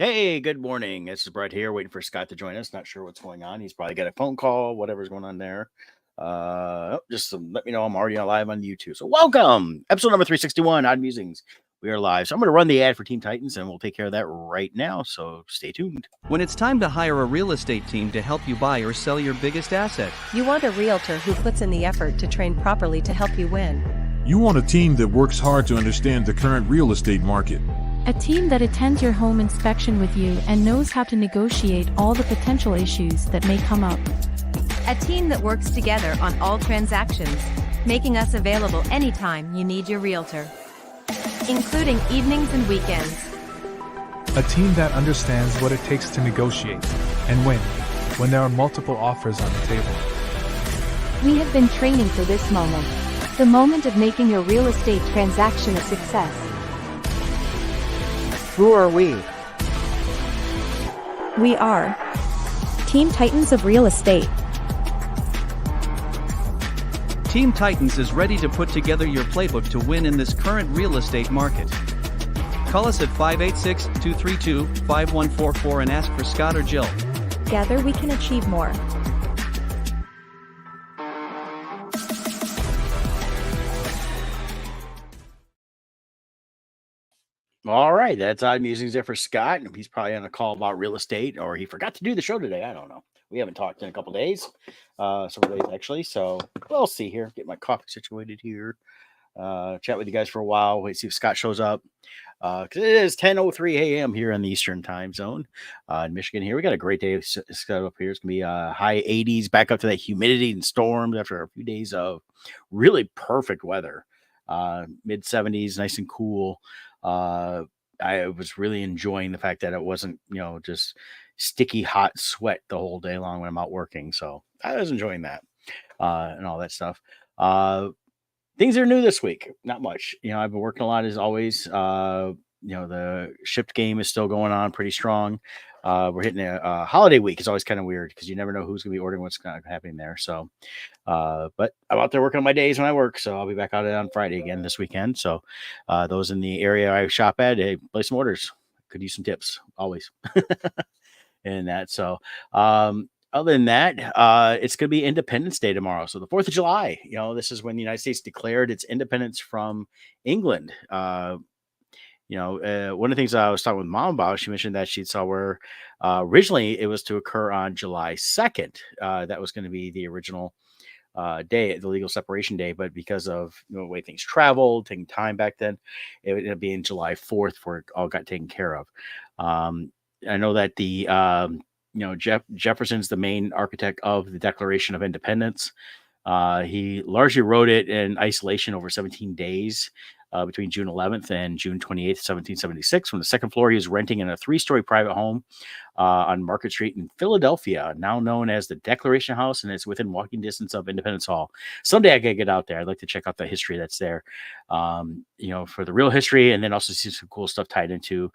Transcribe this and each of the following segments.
Hey, good morning. This is Brett here, waiting for Scott to join us. Not sure what's going on. He's probably got a phone call, whatever's going on there. Just let me know I'm already live on YouTube. So, welcome, episode number 361, Odd Musings. We are live. So, I'm going to run the ad for Team Titans, and we'll take care of that right now. So, stay tuned. When it's time to hire a real estate team to help you buy or sell your biggest asset, you want a realtor who puts in the effort to train properly to help you win. You want a team that works hard to understand the current real estate market. A team that attends your home inspection with you and knows how to negotiate all the potential issues that may come up. A team that works together on all transactions, making us available anytime you need your realtor, including evenings and weekends. A team that understands what it takes to negotiate and win when there are multiple offers on the table. We have been training for this moment. The moment of making your real estate transaction a success. Who are we? We are Team Titans of Real Estate. Team Titans is ready to put together your playbook to win in this current real estate market. Call us at 586-232-5144 and ask for Scott or Jill. Together we can achieve more. All right, that's Odd Musings there for Scott. He's probably on a call about real estate, or he forgot to do the show today. I don't know. We haven't talked in a couple days, several days actually. So we'll see here. Get my coffee situated here. Chat with you guys for a while. Wait, see if Scott shows up. Because it is 10:03 a.m. here in the Eastern Time Zone in Michigan. Here we got a great day set up here. It's gonna be high 80s, back up to that humidity and storms after a few days of really perfect weather. Mid 70s, nice and cool. I was really enjoying the fact that it wasn't, just sticky hot sweat the whole day long when I'm out working. So I was enjoying that and all that stuff. Things are new this week. Not much. I've been working a lot as always. The shipped game is still going on pretty strong. We're hitting a holiday week. It's always kind of weird because you never know who's going to be ordering what's kind of happening there. So, but I'm out there working on my days when I work. So I'll be back out on Friday again this weekend. So those in the area I shop at, hey, place some orders. Could use some tips always. And that. So, other than that, it's going to be Independence Day tomorrow. So the 4th of July, this is when the United States declared its independence from England. One of the things I was talking with Mom about, she mentioned that she saw where originally it was to occur on July 2nd. That was going to be the original day, the legal separation day. But because of the way things traveled, taking time back then, it ended up being July 4th for it all got taken care of. I know that the Jefferson's the main architect of the Declaration of Independence. He largely wrote it in isolation over 17 days between June 11th and June 28th, 1776. From the second floor, he was renting in a 3-story private home on Market Street in Philadelphia, now known as the Declaration House, and it's within walking distance of Independence Hall. Someday I could get out there. I'd like to check out the history that's there, for the real history, and then also see some cool stuff tied into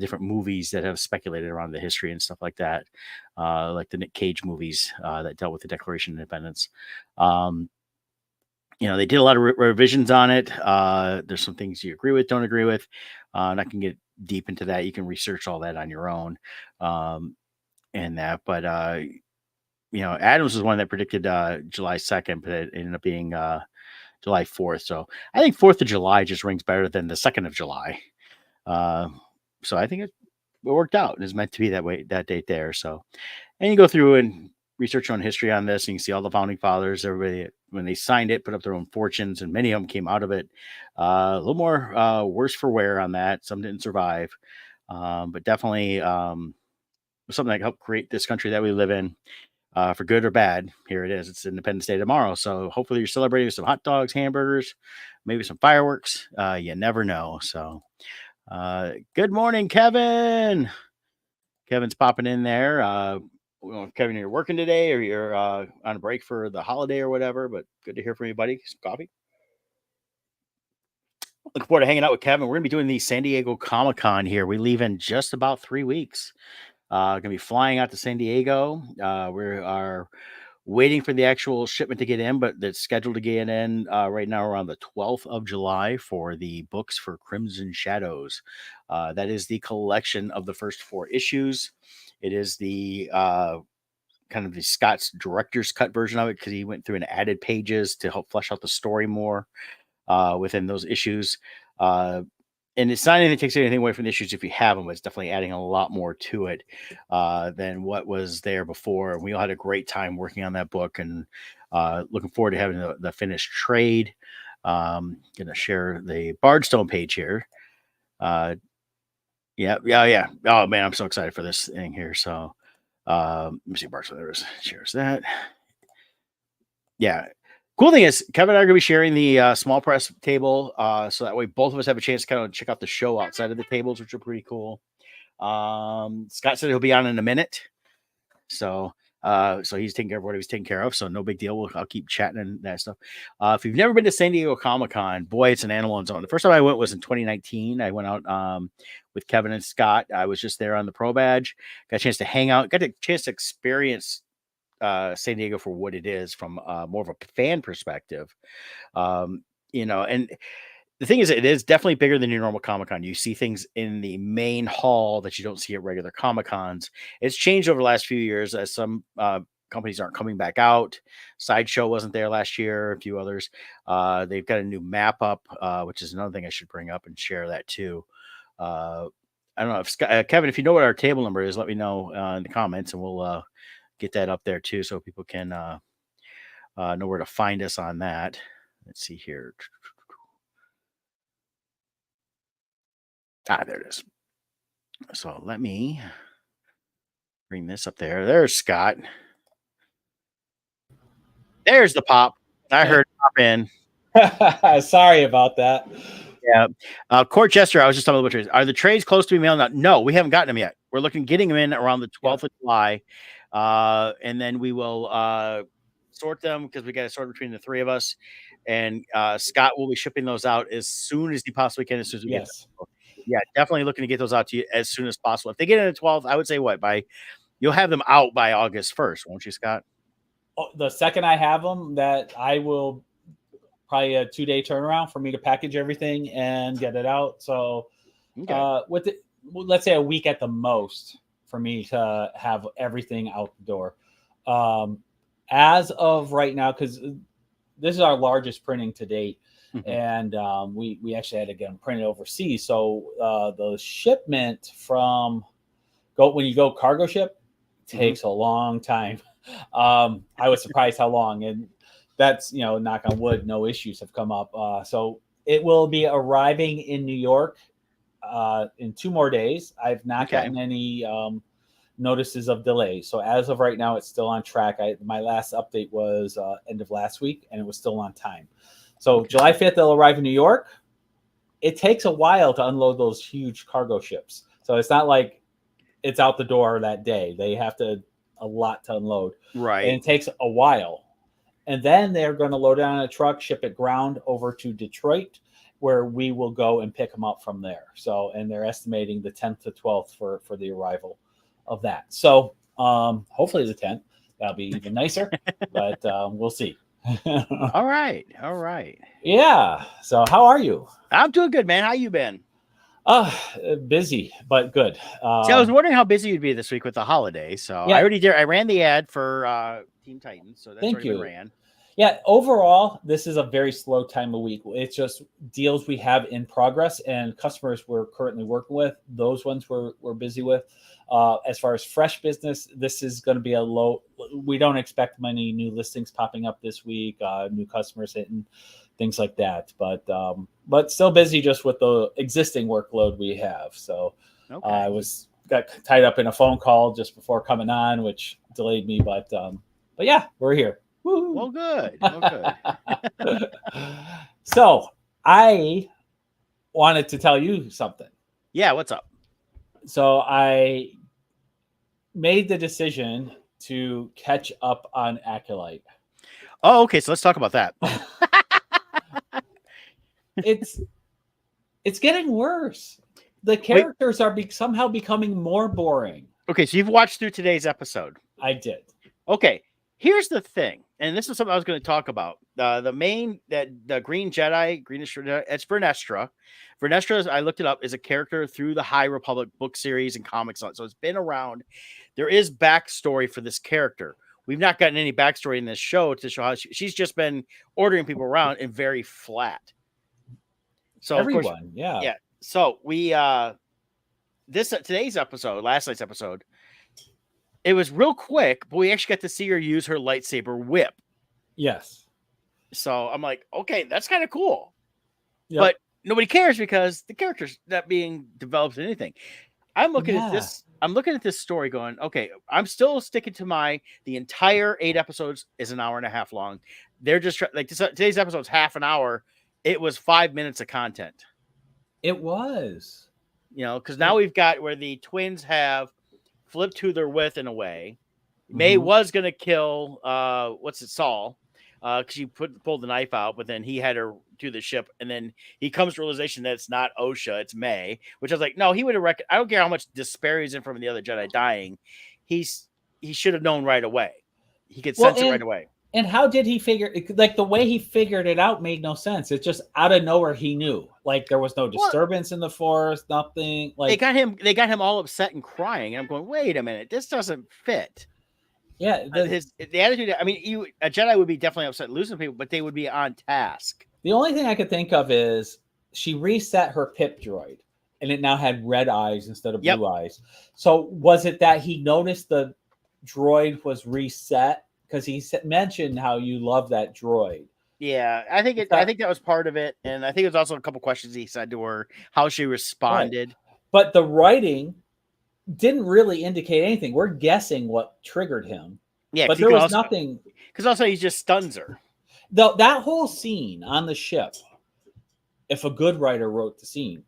different movies that have speculated around the history and stuff like that, like the Nick Cage movies that dealt with the Declaration of Independence. They did a lot of revisions on it. There's some things you agree with, don't agree with. And I can get deep into that. You can research all that on your own. And that, but Adams was one that predicted July 2nd, but it ended up being July 4th. So I think 4th of July just rings better than the 2nd of July. So I think it worked out. It was meant to be that way, that date there. So, and you go through and research on history on this, and you can see all the founding fathers, everybody, when they signed it, put up their own fortunes, and many of them came out of it a little more worse for wear on that. Some didn't survive, but definitely something that helped create this country that we live in, for good or bad. Here it is. It's Independence Day tomorrow, so hopefully you're celebrating with some hot dogs, hamburgers, maybe some fireworks. You never know. So good morning, Kevin. Kevin's popping in there. Kevin, you're working today or you're on a break for the holiday or whatever, but good to hear from you, buddy. Some coffee. Looking forward to hanging out with Kevin. We're going to be doing the San Diego Comic-Con here. We leave in just about 3 weeks. Going to be flying out to San Diego. We are waiting for the actual shipment to get in, but that's scheduled to get in right now around the 12th of July for the books for Crimson Shadows. That is the collection of the first 4 issues. It is the kind of the Scott's director's cut version of it, because he went through and added pages to help flesh out the story more within those issues. And it's not anything that takes anything away from the issues if you have them, but it's definitely adding a lot more to it than what was there before. We all had a great time working on that book, and looking forward to having the finished trade. Going to share the Bardstone page here. Yeah. Oh man, I'm so excited for this thing here. So let me see, Bardstone. There is, shares that. Yeah. Cool thing is, Kevin and I are going to be sharing the small press table, so that way both of us have a chance to kind of check out the show outside of the tables, which are pretty cool. Scott said he'll be on in a minute, so he's taking care of what he was taking care of, so no big deal. I'll keep chatting and that stuff. If you've never been to San Diego Comic-Con, boy, it's an animal in its own. The first time I went was in 2019. I went out with Kevin and Scott. I was just there on the Pro Badge, got a chance to hang out, got a chance to experience San Diego for what it is from more of a fan perspective. And the thing is, it is definitely bigger than your normal Comic-Con. You see things in the main hall that you don't see at regular Comic-Cons. It's changed over the last few years as some companies aren't coming back out. Sideshow wasn't there last year, a few others. They've got a new map up, which is another thing I should bring up and share that too. I don't know if Scott, Kevin, if you know what our table number is, let me know in the comments, and we'll get that up there too, so people can know where to find us on that. Let's see here. There it is. So let me bring this up there. There's Scott. There's the pop. I heard pop in. Sorry about that. Yeah. Court Jester, I was just talking about trades. Are the trades close to being mailed out? No, we haven't gotten them yet. We're getting them in around the 12th of July. And then we will sort them, because we got to sort between the 3 of us. And Scott will be shipping those out as soon as he possibly can, as soon as we get them. Yeah, definitely looking to get those out to you as soon as possible. If they get in at 12th, I would say you'll have them out by August 1st, won't you, Scott? Oh, the second I have them, that I will probably a 2-day turnaround for me to package everything and get it out. So let's say a week at the most for me to have everything out the door. As of right now, because this is our largest printing to date, and we actually had to get them printed overseas. So the shipment when you go cargo ship takes a long time. I was surprised how long, and that's, knock on wood, no issues have come up. So it will be arriving in New York in 2 more days. I've not gotten any notices of delay. So as of right now, it's still on track. My last update was end of last week, and it was still on time. So July 5th, they'll arrive in New York. It takes a while to unload those huge cargo ships. So it's not like it's out the door that day. They have a lot to unload. Right. And it takes a while. And then they're going to load it on a truck, ship it ground over to Detroit, where we will go and pick them up from there. So, and they're estimating the 10th to 12th for the arrival of that. So hopefully the 10th, that'll be even nicer, but we'll see. All right. Yeah. So how are you? I'm doing good, man. How you been? Busy, but good. See, I was wondering how busy you'd be this week with the holiday. So yeah. I ran the ad for Team Titans. So that's already been ran. Yeah, overall, this is a very slow time of week. It's just deals we have in progress and customers we're currently working with. Those ones we're busy with. As far as fresh business, this is going to be a low. We don't expect many new listings popping up this week, new customers hitting, things like that. But still busy just with the existing workload we have. So I got tied up in a phone call just before coming on, which delayed me. But yeah, we're here. Woo-hoo. Well, good. So I wanted to tell you something. Yeah, what's up? So I made the decision to catch up on Acolyte. Oh, okay. So let's talk about that. It's getting worse. The characters are somehow becoming more boring. Okay, so you've watched through today's episode. I did. Okay. Here's the thing, and this is something I was going to talk about. The Green Jedi, Greenish Jedi, it's Vernestra. Vernestra, I looked it up, is a character through the High Republic book series and comics, so it's been around. There is backstory for this character. We've not gotten any backstory in this show to show how she's just been ordering people around and very flat. So Everyone, of course, yeah. So we today's episode, last night's episode, it was real quick, but we actually got to see her use her lightsaber whip. Yes. So I'm like, okay, that's kind of cool. Yep. But nobody cares because the character's not being developed in anything. I'm looking at this. I'm looking at this story going, okay, I'm still sticking to the entire 8 episodes is an hour and a half long. They're just like today's episode's half an hour. It was 5 minutes of content. It was, because now we've got where the twins have flipped who they're with in a way. May was going to kill, Saul, because she pulled the knife out, but then he had her to the ship, and then he comes to realization that it's not Osha, it's May, which I was like, no, he would have I don't care how much despair he's in from the other Jedi dying. He should have known right away. He could sense it right away. And how did he figure? Like the way he figured it out made no sense. It's just out of nowhere he knew. Like there was no disturbance in the forest, nothing. Like they got him all upset and crying, and I'm going, wait a minute, this doesn't fit. Yeah, the attitude. I mean, a Jedi would be definitely upset losing people, but they would be on task. The only thing I could think of is she reset her pip droid, and it now had red eyes instead of blue eyes. So was it that he noticed the droid was reset? Because he mentioned how you love that droid. Yeah, I think that was part of it, and I think it was also a couple questions he said to her, how she responded. Right. But the writing didn't really indicate anything. We're guessing what triggered him. Yeah, but there was nothing. Because also he just stuns her. That whole scene on the ship, if a good writer wrote the scene,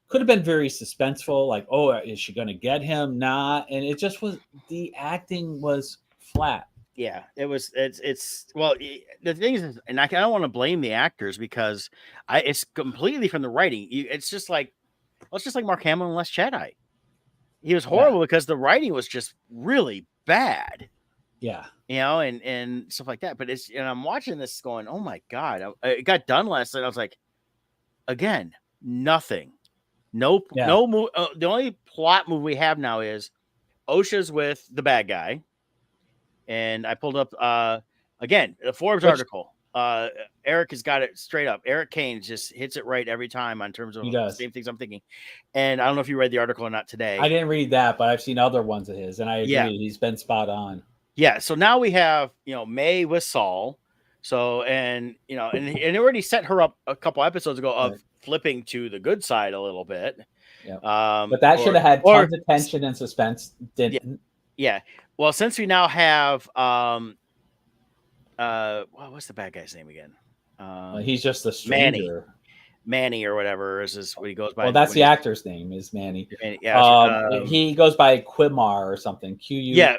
could have been very suspenseful. Like, oh, is she going to get him? Not, and it just was. The acting was flat. Yeah, it was. It's well. The thing is, and I don't want to blame the actors because it's completely from the writing. It's just like Mark Hamill in Last Jedi. He was horrible because the writing was just really bad. Yeah, and stuff like that. But I'm watching this going, oh my god! It got done last night. I was like, again, nothing. No move. The only plot move we have now is Osha's with the bad guy. And I pulled up again the Forbes article. Eric has got it straight up. Eric Kane just hits it right every time on terms of the same things I'm thinking. And I don't know if you read the article or not today. I didn't read that, but I've seen other ones of his, and I agree he's been spot on. Yeah. So now we have May with Saul. So and it already set her up a couple episodes ago of flipping to the good side a little bit. Yeah. But that should have had tons of tension and suspense. Didn't. Yeah. Well, since we now have what's the bad guy's name again? He's just the stranger. Manny or whatever is what he goes by. Well, that's the actor's name is Manny. Yeah. He goes by Quimar or something. Qimir.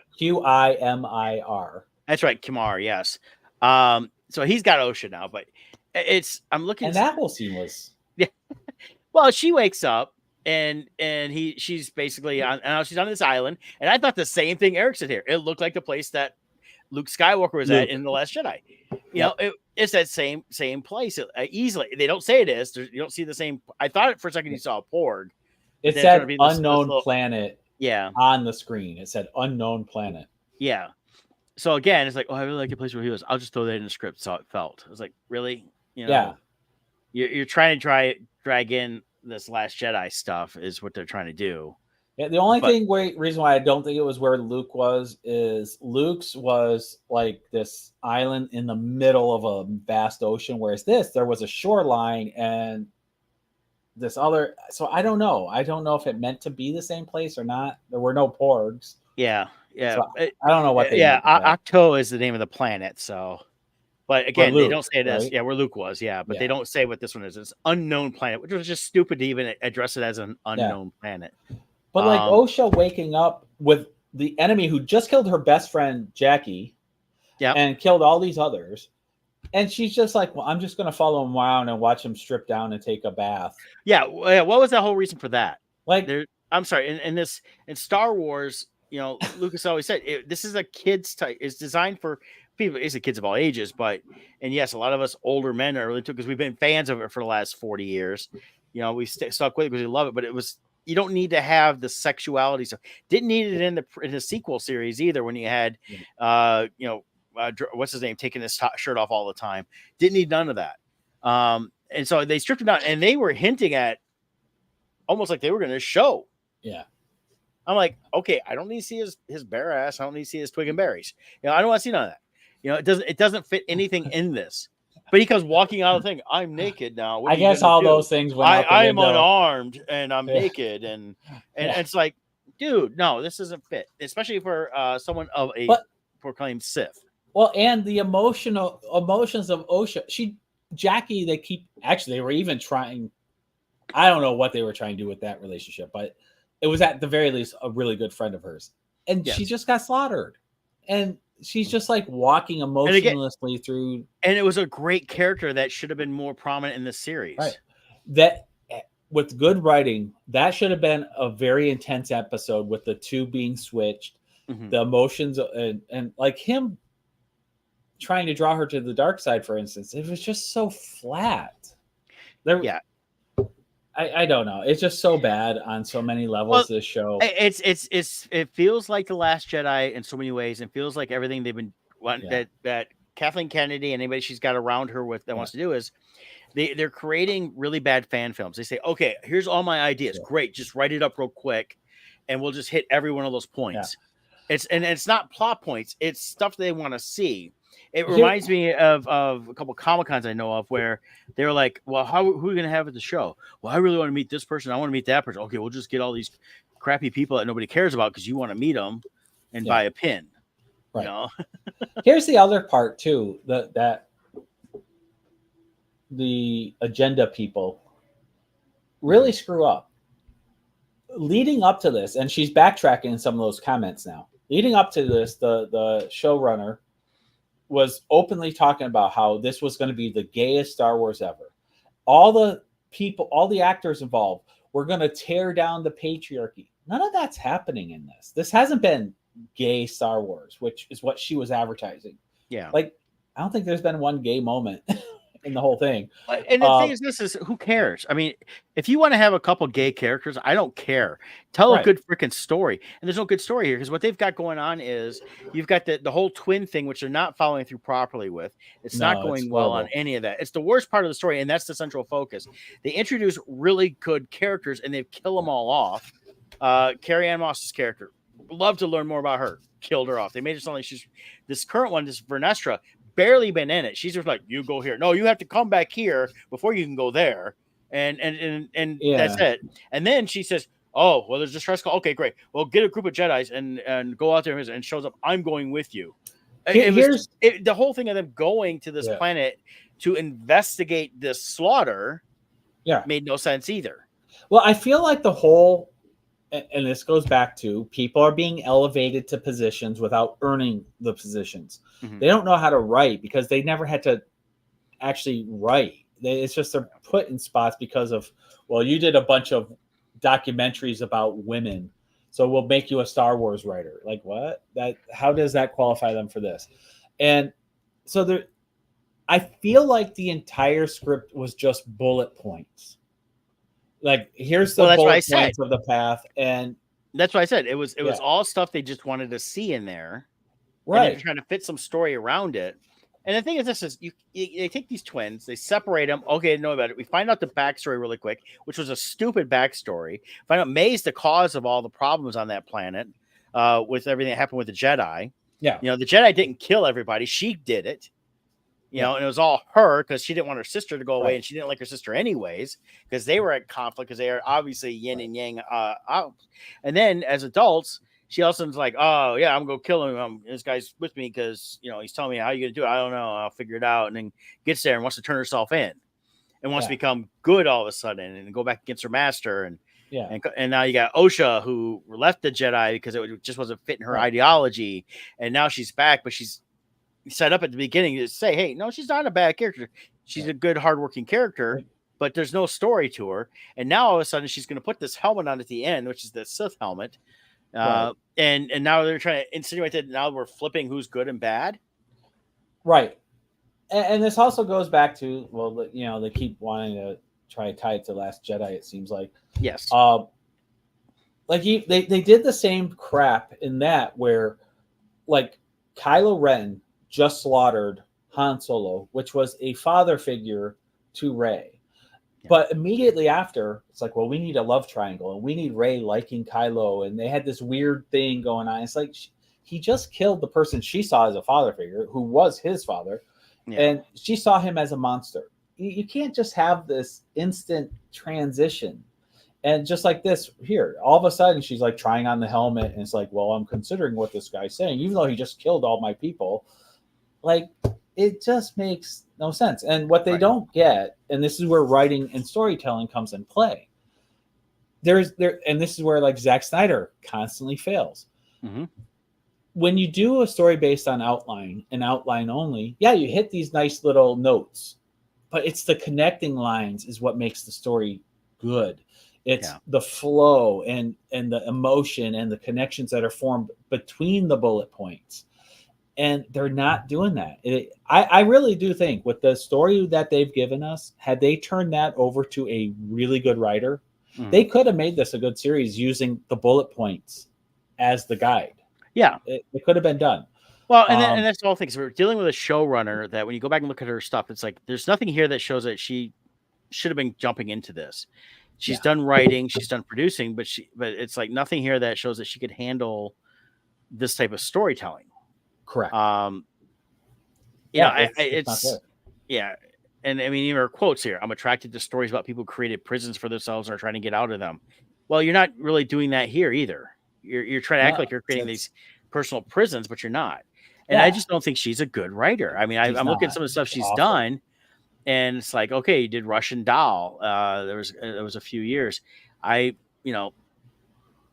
That's right, Kimar. Yes. So he's got Osha now, but I'm looking. And that whole scene was. Yeah. Well, she wakes up. And she's basically she's on this island, and I thought the same thing Eric said here. It looked like the place that Luke Skywalker was at in The Last Jedi. It's that same place easily. They don't say it is. You don't see the same. I thought for a second you saw a Porg. It said unknown planet. Yeah, on the screen it said unknown planet. Yeah. So again, it's like, oh, I really like the place where he was. I'll just throw that in the script. So it felt. I was like, really? Yeah. You're trying to drag in this Last Jedi stuff is what they're trying to do. Yeah, the only reason why I don't think it was where Luke was is Luke's was like this island in the middle of a vast ocean, whereas there was a shoreline and this other. So I don't know. I don't know if it meant to be the same place or not. There were no porgs. Yeah. So I don't know what they. Yeah, Octo is the name of the planet. So. But again, Luke, they don't say it as right? where Luke was, but they don't say what this one is. It's unknown planet, which was just stupid to even address it as an unknown planet. But like Osha waking up with the enemy who just killed her best friend Jackie, and killed all these others, and she's just like, "Well, I'm just going to follow him around and watch him strip down and take a bath." Yeah, what was the whole reason for that? Like, I'm sorry, in Star Wars, Lucas always said this is a kid's type. It's designed for people, it's kids of all ages, and yes, a lot of us older men are really took because we've been fans of it for the last 40 years. You know, we stuck with it because we love it, but you don't need to have the sexuality stuff. Didn't need it in the sequel series either. When you had, what's his name taking his shirt off all the time, didn't need none of that. And so they stripped him down, and they were hinting at almost like they were going to show. Yeah. I'm like, okay, I don't need to see his bare ass. I don't need to see his twig and berries. You know, I don't want to see none of that. You know, it doesn't fit anything in this. But he comes walking out of the thing. I'm naked now. What I guess all those things went out the I am window. unarmed and I'm naked, and it's like, dude, no, this doesn't fit, especially for someone of a proclaimed Sith. Well, and the emotions of Osha, Jackie, they were even trying. I don't know what they were trying to do with that relationship, but it was at the very least a really good friend of hers, and she just got slaughtered, and she's just like walking emotionlessly through. And it was a great character that should have been more prominent in this series. Right. That with good writing, that should have been a very intense episode with the two being switched, the emotions and like him trying to draw her to the dark side, for instance. It was just so flat. I don't know. It's just so bad on so many levels. This show. It feels like The Last Jedi in so many ways. It feels like everything they've been that Kathleen Kennedy and anybody she's got around her with that wants to do is they're creating really bad fan films. They say, okay, here's all my ideas. Great, just write it up real quick, and we'll just hit every one of those points. It's not plot points. It's stuff they want to see. It reminds me of a couple of Comic-Cons I know of where they were like, well, who are we going to have at the show? Well, I really want to meet this person. I want to meet that person. Okay, we'll just get all these crappy people that nobody cares about because you want to meet them and buy a pin. Right. You know? Here's the other part, too, that the agenda people really screw up. Leading up to this, and she's backtracking some of those comments now. Leading up to this, the showrunner was openly talking about how this was going to be the gayest Star Wars ever. All the people, all the actors involved were going to tear down the patriarchy. None of that's happening in this. This hasn't been gay Star Wars, which is what she was advertising. Yeah. Like, I don't think there's been one gay moment in the whole thing. And the thing is, who cares? I mean, if you want to have a couple gay characters, I don't care. Tell a good freaking story. And there's no good story here because what they've got going on is you've got the whole twin thing, which they're not following through properly with. It's not going well on any of that. It's the worst part of the story, and that's the central focus. They introduce really good characters, and they kill them all off. Carrie Ann Moss's character, love to learn more about her. Killed her off. They made it sound like she's this current one, this Vernestra, barely been in it. She's just like, you go here. No, you have to come back here before you can go there. And that's it. And then she says, oh, well, there's a stress call. Okay, great. Well, get a group of Jedis and go out there and shows up. I'm going with you. The whole thing of them going to this planet to investigate this slaughter made no sense either. Well, I feel like the whole, and this goes back to people are being elevated to positions without earning the positions. They don't know how to write because they never had to actually write. It's just they're put in spots because of, well, you did a bunch of documentaries about women, so we'll make you a Star Wars writer. Like what? How does that qualify them for this? And so I feel like the entire script was just bullet points. Like here's the bullet points of the path, and that's what I said. It was all stuff they just wanted to see in there, right? And they're trying to fit some story around it. And the thing is, this is they take these twins, they separate them. Okay, know about it. We find out the backstory really quick, which was a stupid backstory. Find out May's the cause of all the problems on that planet, with everything that happened with the Jedi. Yeah, you know, the Jedi didn't kill everybody; she did it. You know, and it was all her because she didn't want her sister to go away, and she didn't like her sister anyways because they were at conflict because they are obviously yin and yang out. And then as adults, she also was like, "Oh yeah, I'm gonna kill him. This guy's with me because he's telling me how you gonna do it. I don't know. I'll figure it out." And then gets there and wants to turn herself in, and wants to become good all of a sudden and go back against her master. And now you got Osha who left the Jedi because it just wasn't fitting her ideology, and now she's back, but she's set up at the beginning to say, hey, no, she's not a bad character. She's a good, hardworking character, but there's no story to her. And now all of a sudden she's going to put this helmet on at the end, which is the Sith helmet. And now they're trying to insinuate that now we're flipping who's good and bad. Right. And this also goes back to, well, you know, they keep wanting to try to tie it to Last Jedi. It seems like, Yes. like they did the same crap in that where, like, Kylo Ren just slaughtered Han Solo, which was a father figure to Rey. Yeah. But immediately after, it's like, well, we need a love triangle, and we need Rey liking Kylo, and they had this weird thing going on. It's like he just killed the person she saw as a father figure, who was his father, and she saw him as a monster. You can't just have this instant transition. And just like this here, all of a sudden she's like trying on the helmet, and it's like, well, I'm considering what this guy's saying, even though he just killed all my people. Like, it just makes no sense. And what they don't get, and this is where writing and storytelling comes in play. And this is where, like, Zack Snyder constantly fails. Mm-hmm. When you do a story based on outline and outline only, yeah, you hit these nice little notes, but it's the connecting lines is what makes the story good. It's the flow and the emotion and the connections that are formed between the bullet points. And they're not doing that. I really do think with the story that they've given us, had they turned that over to a really good writer, they could have made this a good series using the bullet points as the guide. Yeah. It could have been done. Well, and that's the whole thing. So we're dealing with a showrunner that when you go back and look at her stuff, it's like there's nothing here that shows that she should have been jumping into this. She's done writing, she's done producing, but it's like nothing here that shows that she could handle this type of storytelling. Correct. It's and I mean, even her quotes here. I'm attracted to stories about people who created prisons for themselves and are trying to get out of them. Well, you're not really doing that here either. You're trying to act like you're creating these personal prisons, but you're not. And I just don't think she's a good writer. I mean, I'm looking at some of the stuff she's done. And it's like, okay, you did Russian Doll. There was a few years.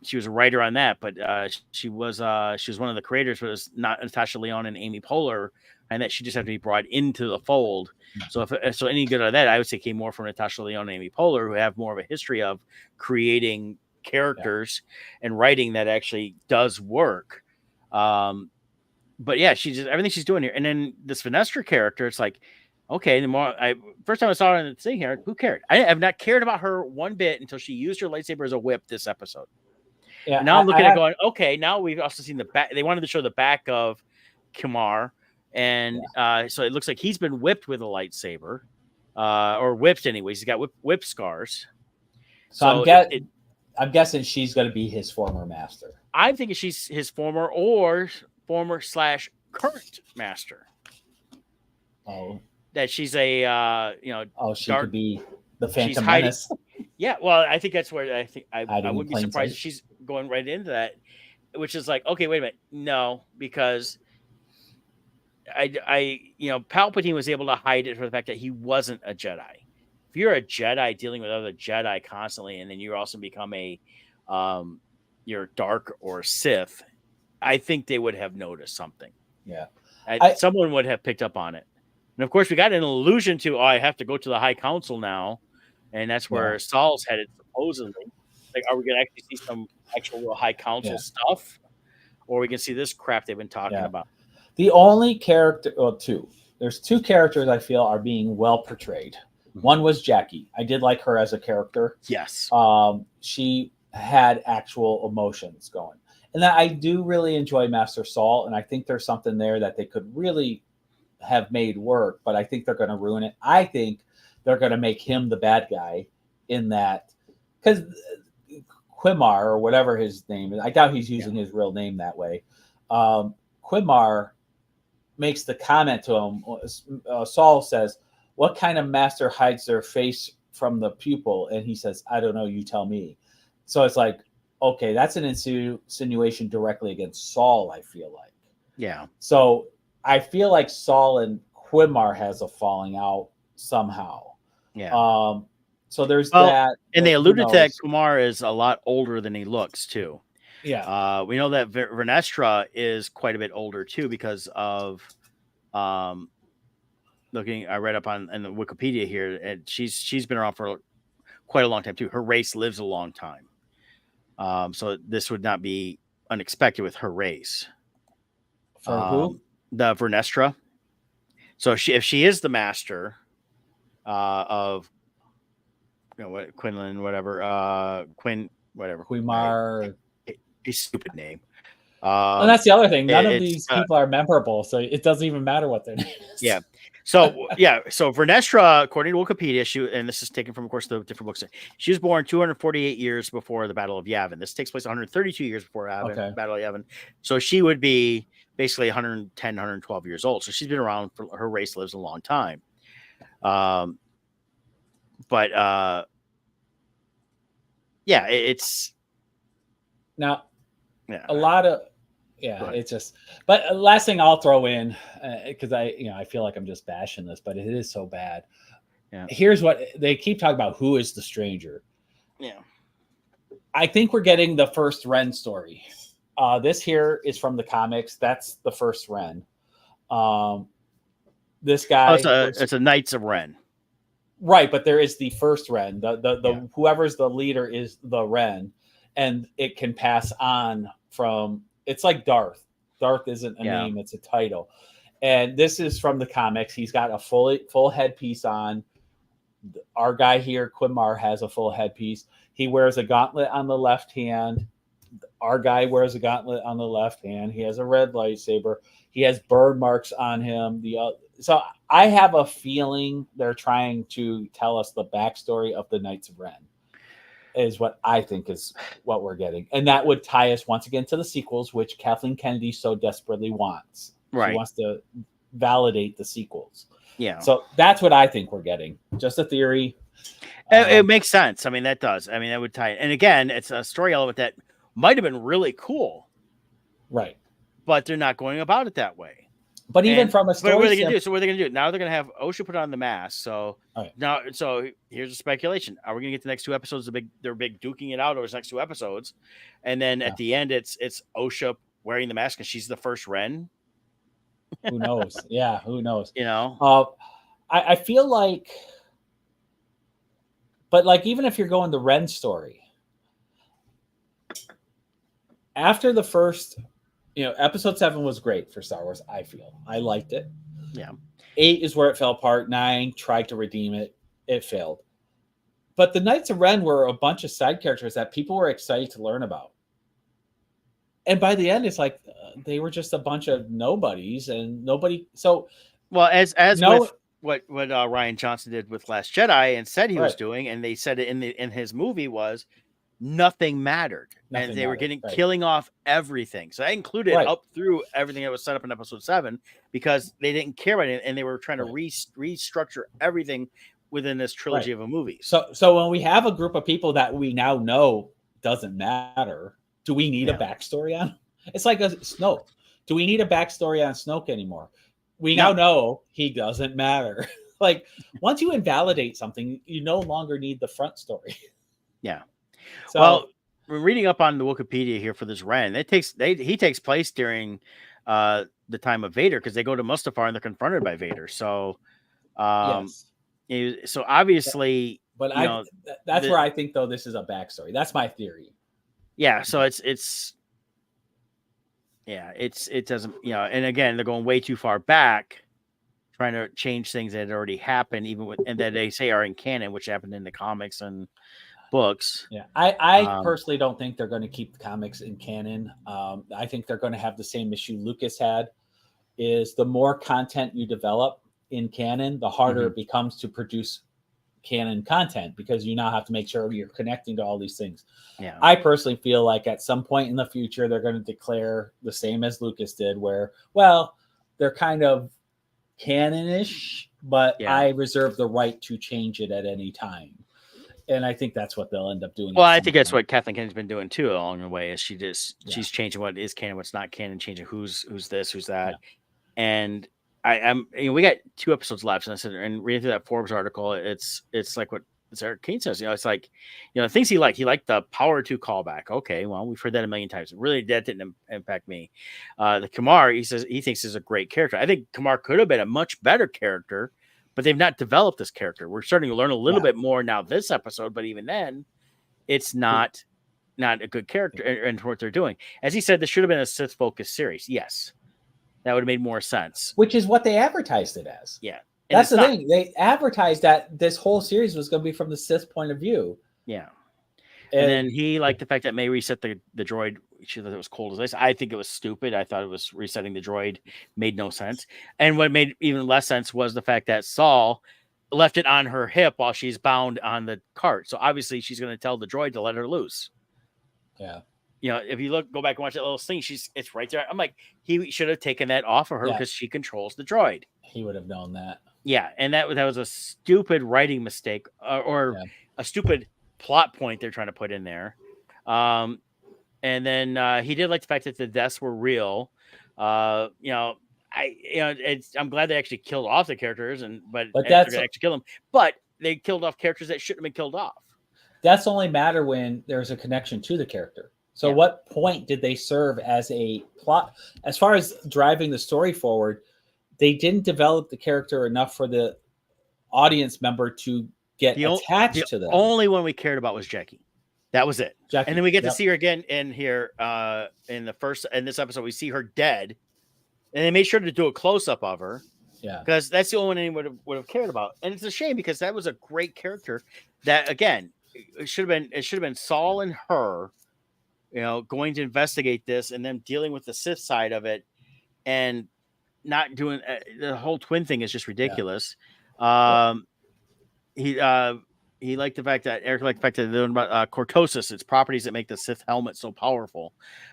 She was a writer on that, but she was one of the creators, but it was not Natasha Lyonne and Amy Poehler, and that she just had to be brought into the fold. So if any good of that, I would say came more from Natasha Lyonne and Amy Poehler, who have more of a history of creating characters and writing that actually does work. But yeah, everything she's doing here, and then this Vanessa character, it's like, okay, first time I saw her in the thing here, who cared? I have not cared about her one bit until she used her lightsaber as a whip this episode. Yeah, now I'm looking at going, okay, now we've also seen the back. They wanted to show the back of Kumar, and so it looks like he's been whipped with a lightsaber, or whipped anyways. He's got whip scars. So I'm guessing she's going to be his former master. I'm thinking she's his former / current master. Oh. That she's a she could be the Phantom Menace. Yeah, well, I think that's where I wouldn't be surprised if she's going right into that, which is like, okay, wait a minute, no, because Palpatine was able to hide it for the fact that he wasn't a Jedi. If you're a Jedi dealing with other Jedi constantly, and then you also become you're dark or Sith, I think they would have noticed something. Yeah, someone would have picked up on it. And of course, we got an allusion to, I have to go to the High Council now. And that's where Saul's headed, supposedly. Like, are we going to actually see some actual real High Council stuff? Or we can see this crap they've been talking about? The only character, there's two characters I feel are being well portrayed. One was Jackie. I did like her as a character. Yes. She had actual emotions going. And that I do really enjoy Master Saul. And I think there's something there that they could really have made work, but I think they're going to ruin it. I think they're going to make him the bad guy in that, because Quimar, or whatever his name is, I doubt he's using his real name that way. Quimar makes the comment to him. Saul says, "What kind of master hides their face from the pupil?" And he says, "I don't know. You tell me." So it's like, okay, that's an insinuation directly against Saul, I feel like. Yeah. So I feel like Saul and Quimar has a falling out somehow. Yeah. So there's that. And they alluded to that Kumar is a lot older than he looks, too. Yeah. We know that Vernestra is quite a bit older, too, because of looking. I read up in the Wikipedia here, and she's been around for quite a long time, too. Her race lives a long time. So this would not be unexpected with her race. For who? The Vernestra. So if she is the master of what Quinlan, whatever, Quinn, whatever, Quimar. a stupid name. And that's the other thing. None of It's these people are memorable, so it doesn't even matter what their name is. yeah. So so Vernestra, according to Wikipedia, and this is taken from, of course, the different books. She was born 248 years before the Battle of Yavin. This takes place 132 years before Yavin, Battle of Yavin. So she would be basically 110, 112 years old. So she's been around for her race lives a long time. It's now a lot of it's just. But last thing I'll throw in, because I feel like I'm just bashing this, but it is so bad. Yeah. Here's what they keep talking about: who is the stranger? Yeah. I think we're getting the first Ren story. This here is from the comics. That's the first Ren. This guy. It's a Knights of Ren. Right, but there is the first Ren. Whoever's the leader is the Ren, and it can pass on from. It's like Darth. Darth isn't a name; it's a title. And this is from the comics. He's got a full headpiece on. Our guy here, Quimar, has a full headpiece. He wears a gauntlet on the left hand. Our guy wears a gauntlet on the left hand. He has a red lightsaber. He has bird marks on him. So I have a feeling they're trying to tell us the backstory of the Knights of Ren, is what I think is what we're getting. And that would tie us once again to the sequels, which Kathleen Kennedy so desperately wants. Right. She wants to validate the sequels. Yeah. So that's what I think we're getting. Just a theory. It makes sense. I mean, that does. I mean, that would tie it. And again, it's a story element that might have been really cool. Right. But they're not going about it that way. But even from a story, what are they going to do? So what are they going to do? Now they're going to have Osha put on the mask. So now, here's a speculation: are we going to get the next two episodes? They're big duking it out over the next two episodes, and then at the end, it's Osha wearing the mask, and she's the first Ren. Who knows? Yeah, who knows? I feel like, but like even if you're going the Ren story, after the first. Episode 7 was great for Star Wars. I feel I liked it. Yeah. 8 is where it fell apart. 9 tried to redeem it. It failed. But the Knights of Ren were a bunch of side characters that people were excited to learn about. And by the end, it's like they were just a bunch of nobodies and nobody. So, well, as with what Ryan Johnson did with Last Jedi and said he was doing, and they said it in his movie was. Nothing mattered, and they were killing off everything. So that included up through everything that was set up in episode 7 because they didn't care about it, and they were trying to restructure everything within this trilogy of a movie. So when we have a group of people that we now know doesn't matter, do we need a backstory on? It's like a Snoke. Do we need a backstory on Snoke anymore? We now know he doesn't matter. Like once you invalidate something, you no longer need the front story. Yeah. So, well, we're reading up on the Wikipedia here for this Ren. He takes place during the time of Vader because they go to Mustafar and they're confronted by Vader. So, so obviously, but that's where I think though this is a backstory. That's my theory. Yeah. So it doesn't and again they're going way too far back, trying to change things that had already happened, and that they say are in canon, which happened in the comics and books. Yeah, I personally don't think they're going to keep the comics in canon. I think they're going to have the same issue Lucas had, is the more content you develop in canon, the harder it becomes to produce canon content because you now have to make sure you're connecting to all these things. Yeah, I personally feel like at some point in the future, they're going to declare the same as Lucas did, where, they're kind of canon-ish, but I reserve the right to change it at any time. And I think that's what they'll end up doing. Well, I think that's what Kathleen Kennedy's been doing too along the way. Is she's changing what is canon, what's not canon, changing who's this, who's that. Yeah. And we got 2 episodes left, and I said, and reading through that Forbes article, it's like what Eric Kane says. It's like things he liked. He liked the Power 2 callback. Okay, well, we've heard that a million times. Really, that didn't impact me. The Kamar, he says he thinks is a great character. I think Kamar could have been a much better character. But they've not developed this character. We're starting to learn a little bit more now this episode, but even then, it's not a good character and what they're doing. As he said, this should have been a Sith-focused series. Yes. That would have made more sense. Which is what they advertised it as. Yeah. That's the thing. They advertised that this whole series was going to be from the Sith point of view. Yeah. And then he liked the fact that May reset the droid. She thought it was cold as ice. I think it was stupid. I thought it was resetting the droid made no sense. And what made even less sense was the fact that Saul left it on her hip while she's bound on the cart. So obviously she's going to tell the droid to let her loose. Yeah. You know, if you go back and watch that little scene, it's right there. I'm like, he should have taken that off of her because she controls the droid. He would have known that. Yeah, and that was a stupid writing mistake or a stupid plot point they're trying to put in there. And then he did like the fact that the deaths were real. I'm glad they actually killed off the characters, but that's gonna actually kill them. But they killed off characters that shouldn't have been killed off. That's only matter when there's a connection to the character. So what point did they serve as a plot? As far as driving the story forward, they didn't develop the character enough for the audience member to get attached to them. The only one we cared about was Jackie. That was it. Jackie, and then we get to see her again in here in this episode. We see her dead, and they made sure to do a close up of her. Yeah, because that's the only one anyone would have cared about, and it's a shame because that was a great character. That again, it should have been Saul and her, going to investigate this and then dealing with the Sith side of it, and not doing the whole twin thing is just ridiculous. Yeah. He liked the fact that Eric liked the fact that they're about cortosis. It's properties that make the Sith helmet so powerful.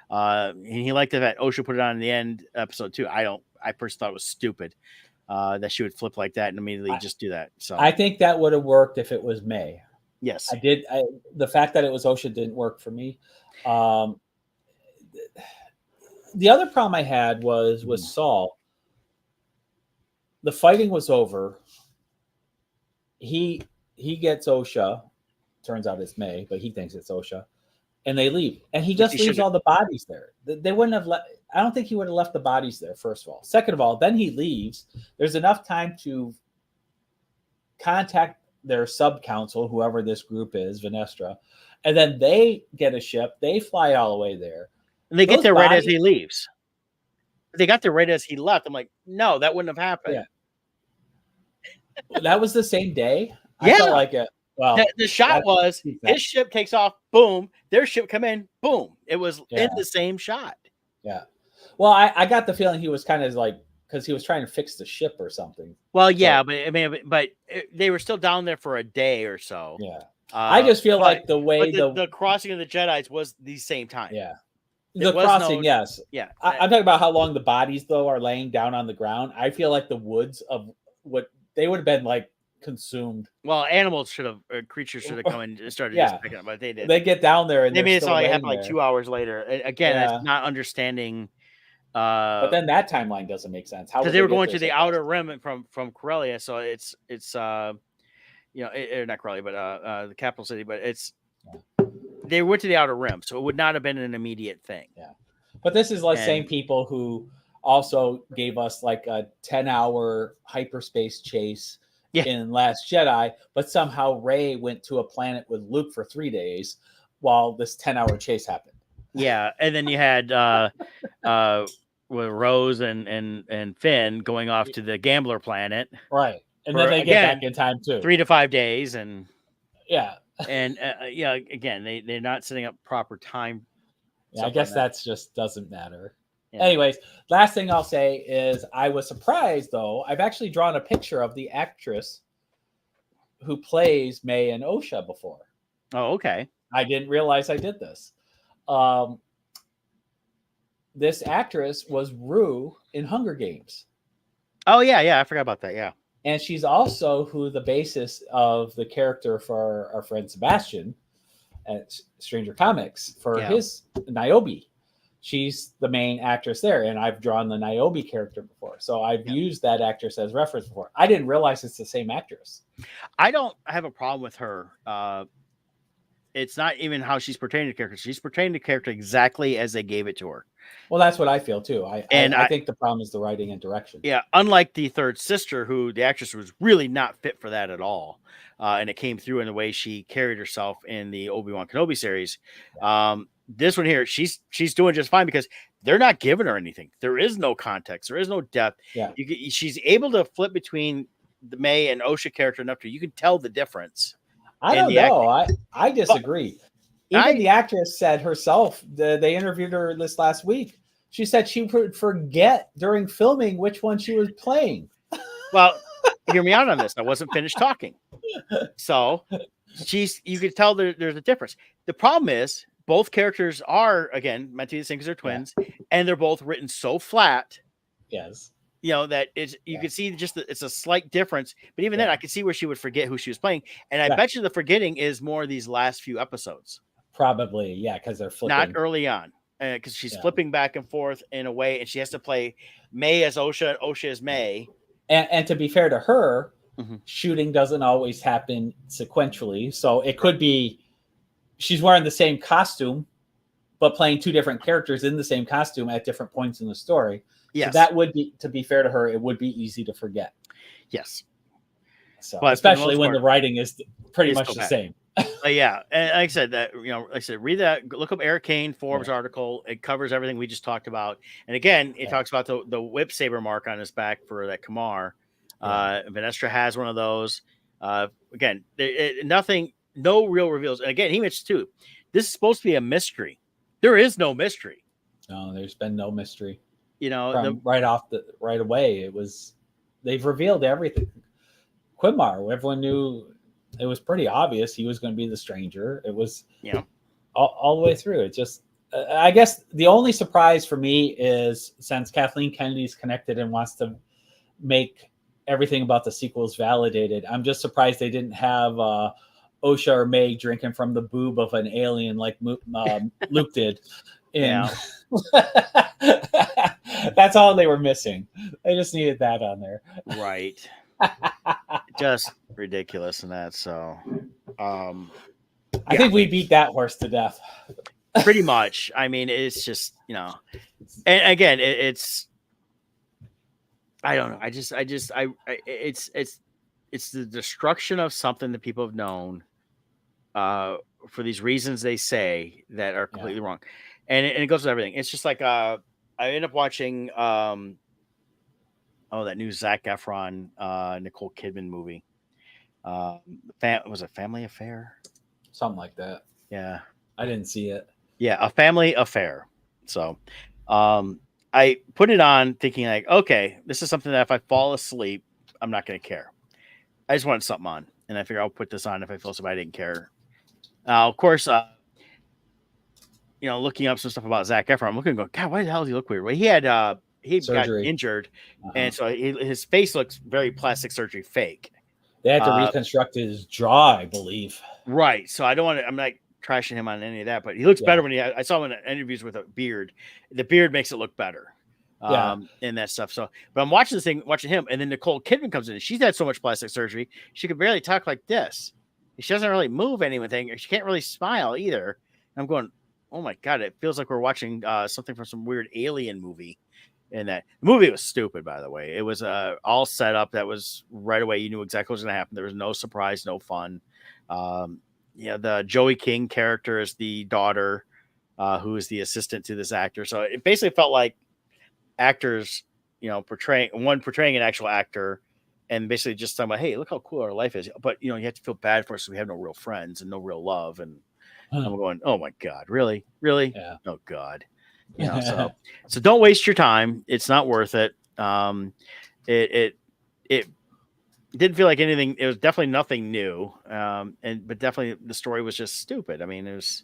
And he liked that Osha put it on in the end episode too. I personally thought it was stupid that she would flip like that and immediately just do that. So I think that would have worked if it was May. Yes, I did. The fact that it was Osha didn't work for me. The other problem I had was with Saul. The fighting was over. He gets Osha. Turns out it's May, but he thinks it's Osha. And they leave. And he just leaves all the bodies there. They wouldn't have left. I don't think he would have left the bodies there, first of all. Second of all, then he leaves. There's enough time to contact their sub-council, whoever this group is, Venestra. And then they get a ship. They fly all the way there. And they get there right as he leaves. They got there right as he left. I'm like, no, that wouldn't have happened. Yeah. That was the same day. I felt like it. Well, the shot was his ship takes off, boom. Their ship come in, boom. It was in the same shot. Yeah. Well, I got the feeling he was kind of like because he was trying to fix the ship or something. Well, yeah, but they were still down there for a day or so. Yeah. I just feel like the way the crossing of the Jedis was the same time. Yeah. The crossing, yes. Yeah. I'm talking about how long the bodies though are laying down on the ground. I feel like the woods of what they would have been like consumed. Well, creatures should have come in and started just picking up, but they did. They get down there and they made it sound like it happened like 2 hours later. Again, that's not understanding. But then that timeline doesn't make sense. How? Because they were going to the outer rim from Corellia, so it's not Corellia, but the capital city. But they went to the outer rim, so it would not have been an immediate thing. Yeah, but this is like same people who also gave us like a 10-hour hyperspace chase in Last Jedi, but somehow Rey went to a planet with Luke for 3 days while this 10-hour chase happened. Yeah, and then you had with Rose and Finn going off to the gambler planet, right? And then they get back in time too, 3 to 5 days, and and again they're not setting up proper time. Yeah, I guess that's just doesn't matter. Yeah. Anyways, last thing I'll say is I was surprised though. I've actually drawn a picture of the actress who plays May and Osha before. Oh, okay. I didn't realize I did this. This actress was Rue in Hunger Games. Oh yeah, I forgot about that. Yeah, and she's also who the basis of the character for our friend Sebastian at Stranger Comics for his Niobe. She's the main actress there, and I've drawn the Niobe character before, so I've used that actress as reference before. I didn't realize it's the same actress. I don't have a problem with her. It's not even how she's portraying the character. She's portraying the character exactly as they gave it to her. Well, that's what I feel too. I think the problem is the writing and direction. Yeah, unlike the third sister, who the actress was really not fit for that at all. and it came through in the way she carried herself in the Obi-Wan Kenobi series. This one here, she's doing just fine because they're not giving her anything. There is no context. There is no depth. Yeah. She's able to flip between the May and Osha character enough to you can tell the difference. I don't know. I disagree. Even the actress said herself, they interviewed her this last week. She said she would forget during filming which one she was playing. Well, hear me out on this. I wasn't finished talking. So you could tell there's a difference. The problem is both characters are, again, meant to be the same because they're twins, and they're both written so flat. Yes. That you can see just it's a slight difference. But even then, I could see where she would forget who she was playing. And I bet you the forgetting is more these last few episodes. Probably, yeah, because they're flipping. Not early on. Because she's flipping back and forth in a way, and she has to play May as Osha and Osha as May. And to be fair to her, shooting doesn't always happen sequentially. So it could be she's wearing the same costume, but playing two different characters in the same costume at different points in the story. Yes. So that would be, to be fair to her, it would be easy to forget. Yes. So, but especially when the writing is pretty much the same. Yeah, and like I said, read that. Look up Eric Kane Forbes article. It covers everything we just talked about. And again, it talks about the whip saber mark on his back for that Kamar. Vanestra has one of those. Again, nothing, no real reveals. And again, he mentioned too, this is supposed to be a mystery. There is no mystery. No, there's been no mystery. Right away, they've revealed everything. Quimar, everyone knew. It was pretty obvious he was going to be the stranger. It was all the way through. It just, I guess the only surprise for me is since Kathleen Kennedy's connected and wants to make everything about the sequels validated, I'm just surprised they didn't have Osha or May drinking from the boob of an alien like Luke did. That's all they were missing. They just needed that on there. Right. Just ridiculous in that. So I think we beat that horse to death. Pretty much. I mean, it's just, and again, it's I don't know. It's the destruction of something that people have known for these reasons they say that are completely wrong. And it goes with everything. It's just like I end up watching that new Zac Efron, Nicole Kidman movie. Was it Family Affair? Something like that. Yeah. I didn't see it. Yeah, A Family Affair. So I put it on thinking like, okay, this is something that if I fall asleep, I'm not going to care. I just wanted something on. And I figure I'll put this on if I feel asleep. I didn't care. Of course, looking up some stuff about Zac Efron, I'm looking and going, God, why the hell does he look weird? Well, he got injured, and so his face looks very plastic surgery fake. They had to reconstruct his jaw, I believe. Right. So I don't want to. I'm not trashing him on any of that, but he looks better when I saw him in interviews with a beard. The beard makes it look better. And that stuff. So, but I'm watching him, and then Nicole Kidman comes in. She's had so much plastic surgery, she could barely talk like this. She doesn't really move anything. She can't really smile either. And I'm going, oh my God, it feels like we're watching something from some weird alien movie. And that movie was stupid, by the way. It was all set up. That was right away. You knew exactly what was going to happen. There was no surprise, no fun. The Joey King character is the daughter, who is the assistant to this actor. So it basically felt like actors, portraying an actual actor, and basically just talking about, hey, look how cool our life is. But you have to feel bad for us because we have no real friends and no real love. And I'm going, oh my God, really? Yeah. Oh God. So don't waste your time. It's not worth it. It didn't feel like anything. It was definitely nothing new. But definitely the story was just stupid. I mean, it was,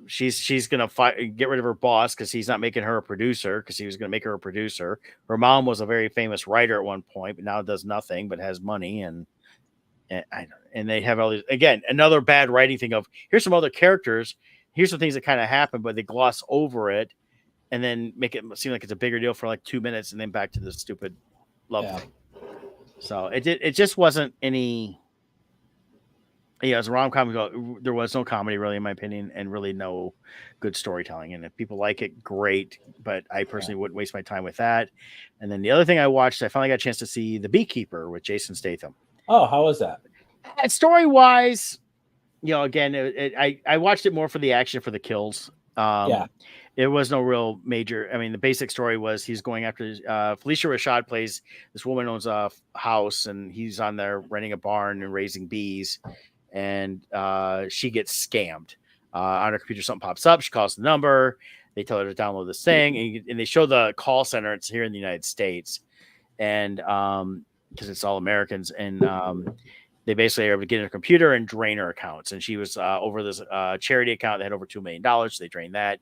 she's going to get rid of her boss because he's not making her a producer, because he was going to make her a producer. Her mom was a very famous writer at one point, but now does nothing but has money. And they have all these, again, another bad writing thing of here's some other characters. Here's some things that kind of happen, but they gloss over it and then make it seem like it's a bigger deal for like 2 minutes and then back to the stupid love thing. So it just wasn't any, as a rom-com, there was no comedy really, in my opinion, and really no good storytelling. And if people like it, great. But I personally wouldn't waste my time with that. And then the other thing I watched, I finally got a chance to see The Beekeeper with Jason Statham. Oh, how was that? Story wise, again, I watched it more for the action, for the kills. Yeah. It was no real major. I mean, the basic story was he's going after Felicia Rashad plays this woman owns a house, and he's on there renting a barn and raising bees, and she gets scammed on her computer. Something pops up. She calls the number. They tell her to download this thing, and they show the call center. It's here in the United States, and because it's all Americans, and they basically are able to get in her computer and drain her accounts. And she was over this charity account that had over $2 million. So they drained that.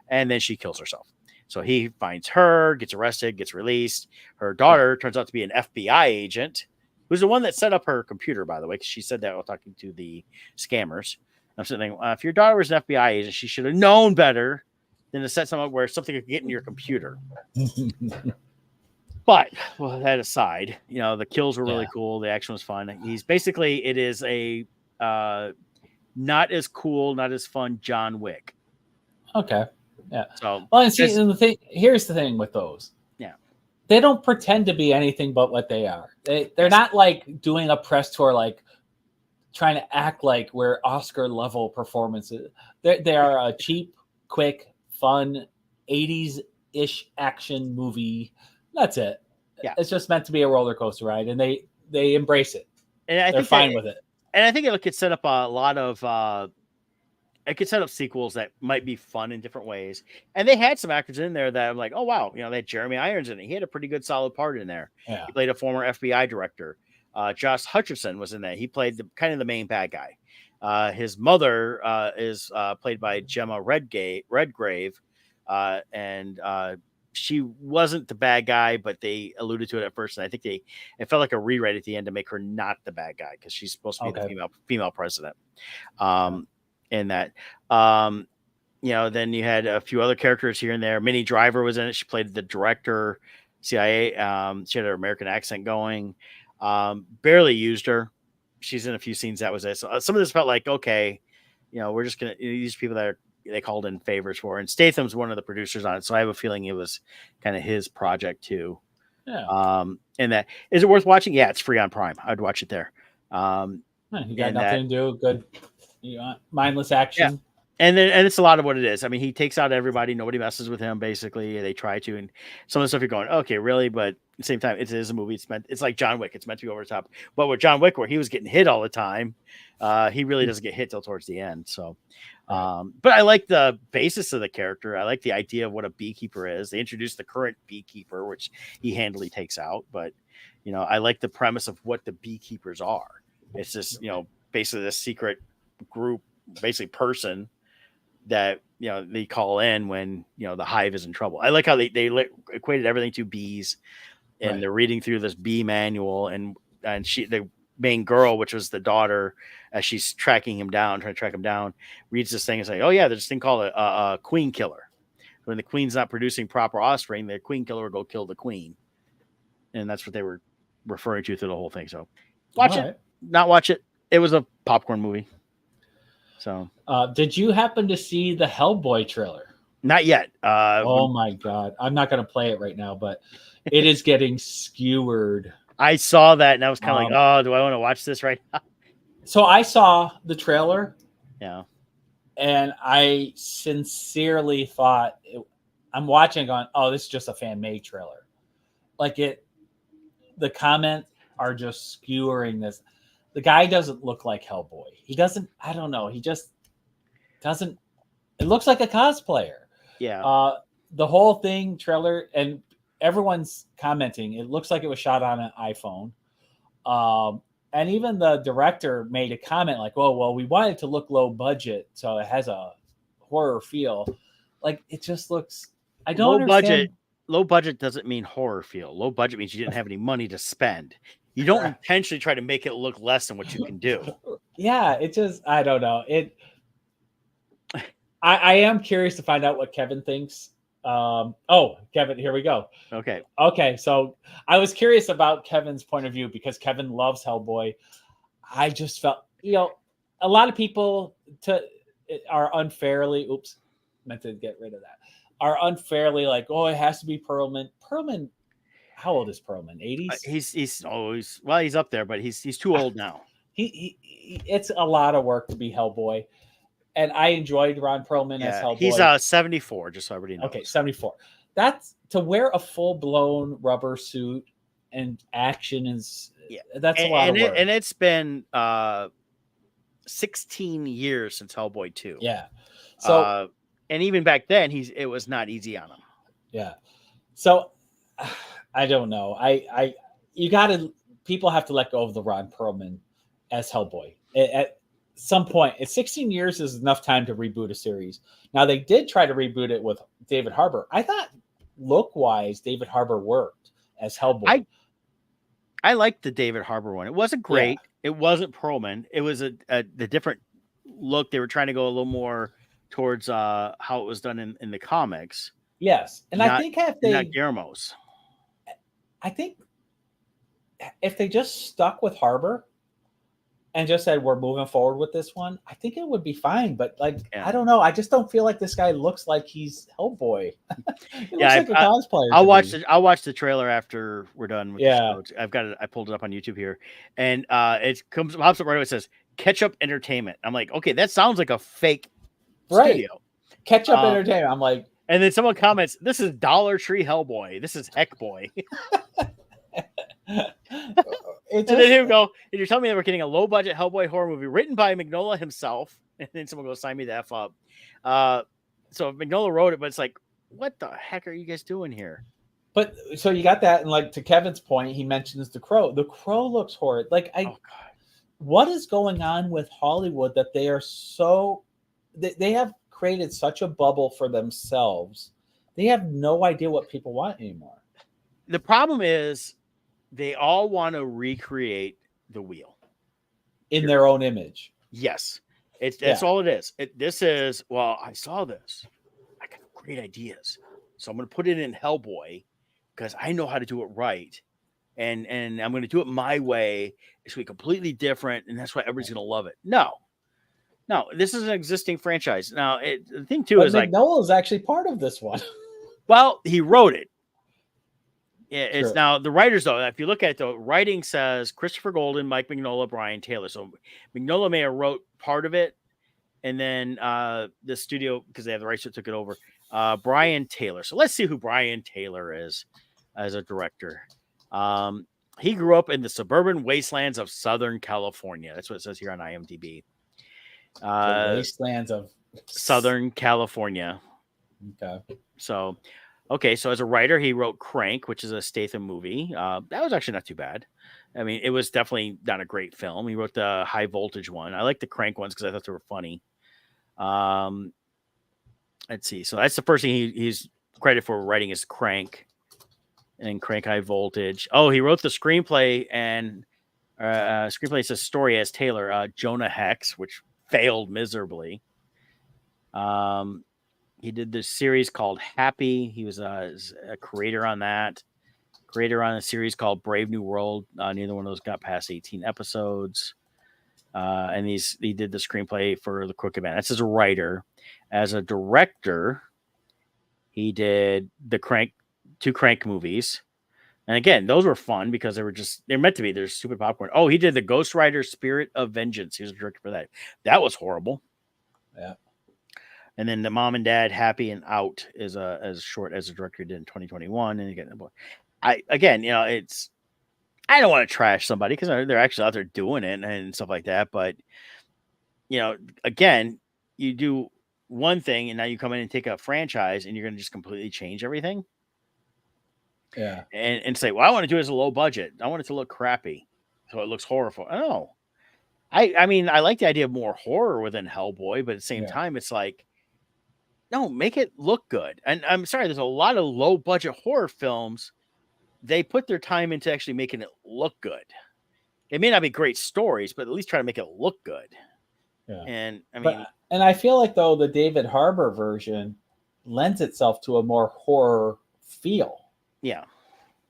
And then she kills herself. So he finds her, gets arrested, gets released. Her daughter turns out to be an FBI agent, who's the one that set up her computer, by the way, because she said that while talking to the scammers. I'm sitting there, if your daughter was an FBI agent, she should have known better than to set something up where something could get in your computer. But that aside, the kills were really cool. The action was fun. It is a not as cool, not as fun John Wick. Okay. Yeah. So, well, and see, and here's the thing with those. Yeah. They don't pretend to be anything but what they are. They're not like doing a press tour, like trying to act like we're Oscar level performances. They are a cheap, quick, fun 80s-ish action movie. That's it. Yeah. It's just meant to be a roller coaster ride, and they embrace it. And they're fine with it. And I think it could set up a lot of it could set up sequels that might be fun in different ways. And they had some actors in there that I'm like, oh wow, they had Jeremy Irons in it. He had a pretty good solid part in there. Yeah. He played a former FBI director. Josh Hutcherson was in that. He played the main bad guy. His mother is played by Gemma Redgrave. And she wasn't the bad guy, but they alluded to it at first. And I think it felt like a rewrite at the end to make her not the bad guy, because she's supposed to be the female president. In that, then you had a few other characters here and there. Minnie Driver was in it. She played the director, CIA. She had her American accent going. Barely used her. She's in a few scenes. That was it. So some of this felt like, okay, we're just going to use people that they called in favors for. And Statham's one of the producers on it. So I have a feeling it was kind of his project too. Yeah. And that, is it worth watching? Yeah, it's free on Prime. I'd watch it there. You got nothing to do. Good. Mindless action. Yeah. And it's a lot of what it is. I mean, he takes out everybody. Nobody messes with him. Basically, they try to, and some of the stuff you're going, okay, really? But at the same time, it is a movie. It's like John Wick. It's meant to be over the top. But with John Wick, where he was getting hit all the time, he really doesn't get hit till towards the end. So, but I like the basis of the character. I like the idea of what a beekeeper is. They introduced the current beekeeper, which he handily takes out. But I like the premise of what the beekeepers are. It's just basically this secret group, basically person that they call in when the hive is in trouble. I like how they equated everything to bees, and they're reading through this bee manual, and the main girl, which was the daughter, as she's trying to track him down, reads this thing and say, oh yeah, there's this thing called a queen killer. When the queen's not producing proper offspring, the queen killer will go kill the queen, and that's what they were referring to through the whole thing. So watch it, not watch it. It was a popcorn movie. So, did you happen to see the Hellboy trailer? Not yet. Oh my God. I'm not going to play it right now, but it is getting skewered. I saw that and I was kind of like, oh, do I want to watch this right now? So I saw the trailer. Yeah. And I sincerely thought I'm watching going, oh, this is just a fan made trailer. The comments are just skewering this. The guy doesn't look like Hellboy. He doesn't, I don't know. He just doesn't, it looks like a cosplayer. Yeah. The whole thing trailer, and everyone's commenting, it looks like it was shot on an iPhone. And even the director made a comment like, oh, well, we wanted to look low budget, so it has a horror feel. It just looks, I don't understand. Low budget doesn't mean horror feel. Low budget means you didn't have any money to spend. You don't intentionally try to make it look less than what you can do. Yeah, it just, I don't know. I am curious to find out what Kevin thinks. Kevin, here we go. Okay. So I was curious about Kevin's point of view because Kevin loves Hellboy. I just felt, a lot of people are unfairly, meant to get rid of that, are unfairly like, oh, it has to be Perlman. How old is Perlman? 80s? He's up there, but he's too old now. It's a lot of work to be Hellboy, and I enjoyed Ron Perlman as Hellboy. He's 74, just so everybody knows. Okay, 74. That's to wear a full blown rubber suit and action is that's a lot of work. And it's been 16 years since Hellboy 2. Yeah. So and even back then it was not easy on him. Yeah. So I don't know. People have to let go of the Ron Perlman as Hellboy. At some point, 16 years is enough time to reboot a series. Now they did try to reboot it with David Harbour. I thought look-wise, David Harbour worked as Hellboy. I liked the David Harbour one. It wasn't great. Yeah. It wasn't Perlman. It was the different look. They were trying to go a little more towards how it was done in the comics. Yes, and I think not Guillermo's. I think if they just stuck with Harbour and just said we're moving forward with this one, I think it would be fine. But I don't know. I just don't feel like this guy looks like he's Hellboy. He looks like a cosplayer. I'll watch the trailer after we're done with the show. I've got it. I pulled it up on YouTube here, and it pops up right away. It says Ketchup Entertainment. I'm like, okay, that sounds like a fake studio. Ketchup Entertainment. I'm like, and then someone comments, "This is Dollar Tree Hellboy. This is Heck Boy." And then here we go. And you're telling me that we're getting a low budget Hellboy horror movie written by Mignola himself. And then someone goes, sign me the F up. So Mignola wrote it, but it's like, what the heck are you guys doing here? But so you got that. And to Kevin's point, he mentions The Crow. The Crow looks horrid. What is going on with Hollywood that they are so, they have created such a bubble for themselves. They have no idea what people want anymore. The problem is, they all want to recreate the wheel in their own image. Yes, that's all it is. This is, well, I saw this. I got great ideas, so I'm going to put it in Hellboy because I know how to do it right, and I'm going to do it my way. It's going to be completely different, and that's why everybody's going to love it. No, this is an existing franchise. Now, the thing too is Mignola is actually part of this one. Well, he wrote it. Yeah, it's now the writers though. If you look at the writing, says Christopher Golden, Mike Mignola, Brian Taylor. So Mignola may have wrote part of it, and then the studio, because they have the rights, that took it over. Brian Taylor. So let's see who Brian Taylor is as a director. He grew up in the suburban wastelands of Southern California. That's what it says here on IMDb. The wastelands of Southern California. Okay. So. Okay, so as a writer, he wrote Crank, which is a Statham movie. That was actually not too bad. I mean, it was definitely not a great film. He wrote the High Voltage one. I like the Crank ones because I thought they were funny. Let's see. So that's the first thing he's credited for writing is Crank, and Crank High Voltage. Oh, he wrote the screenplay, and screenplay says story as Taylor, Jonah Hex, which failed miserably. He did this series called Happy. He was a creator on that. Creator on a series called Brave New World. Neither one of those got past 18 episodes. And he did the screenplay for The Crooked Man. That's as a writer. As a director, he did two Crank movies. And again, those were fun because they're meant to be. They're stupid popcorn. Oh, he did the Ghost Rider Spirit of Vengeance. He was a director for that. That was horrible. Yeah. And then the Mom and Dad Happy and Out is as short as the director did in 2021. And again, I don't want to trash somebody because they're actually out there doing it and stuff like that. But again, you do one thing and now you come in and take a franchise and you're going to just completely change everything. Yeah. And say, well, I want to do it as a low budget. I want it to look crappy, so it looks horrible. Oh, I mean, I like the idea of more horror within Hellboy, but at the same time, it's like, no, make it look good. And I'm sorry, there's a lot of low budget horror films. They put their time into actually making it look good. It may not be great stories, but at least try to make it look good. Yeah. And I mean, and I feel like though the David Harbour version lends itself to a more horror feel. Yeah.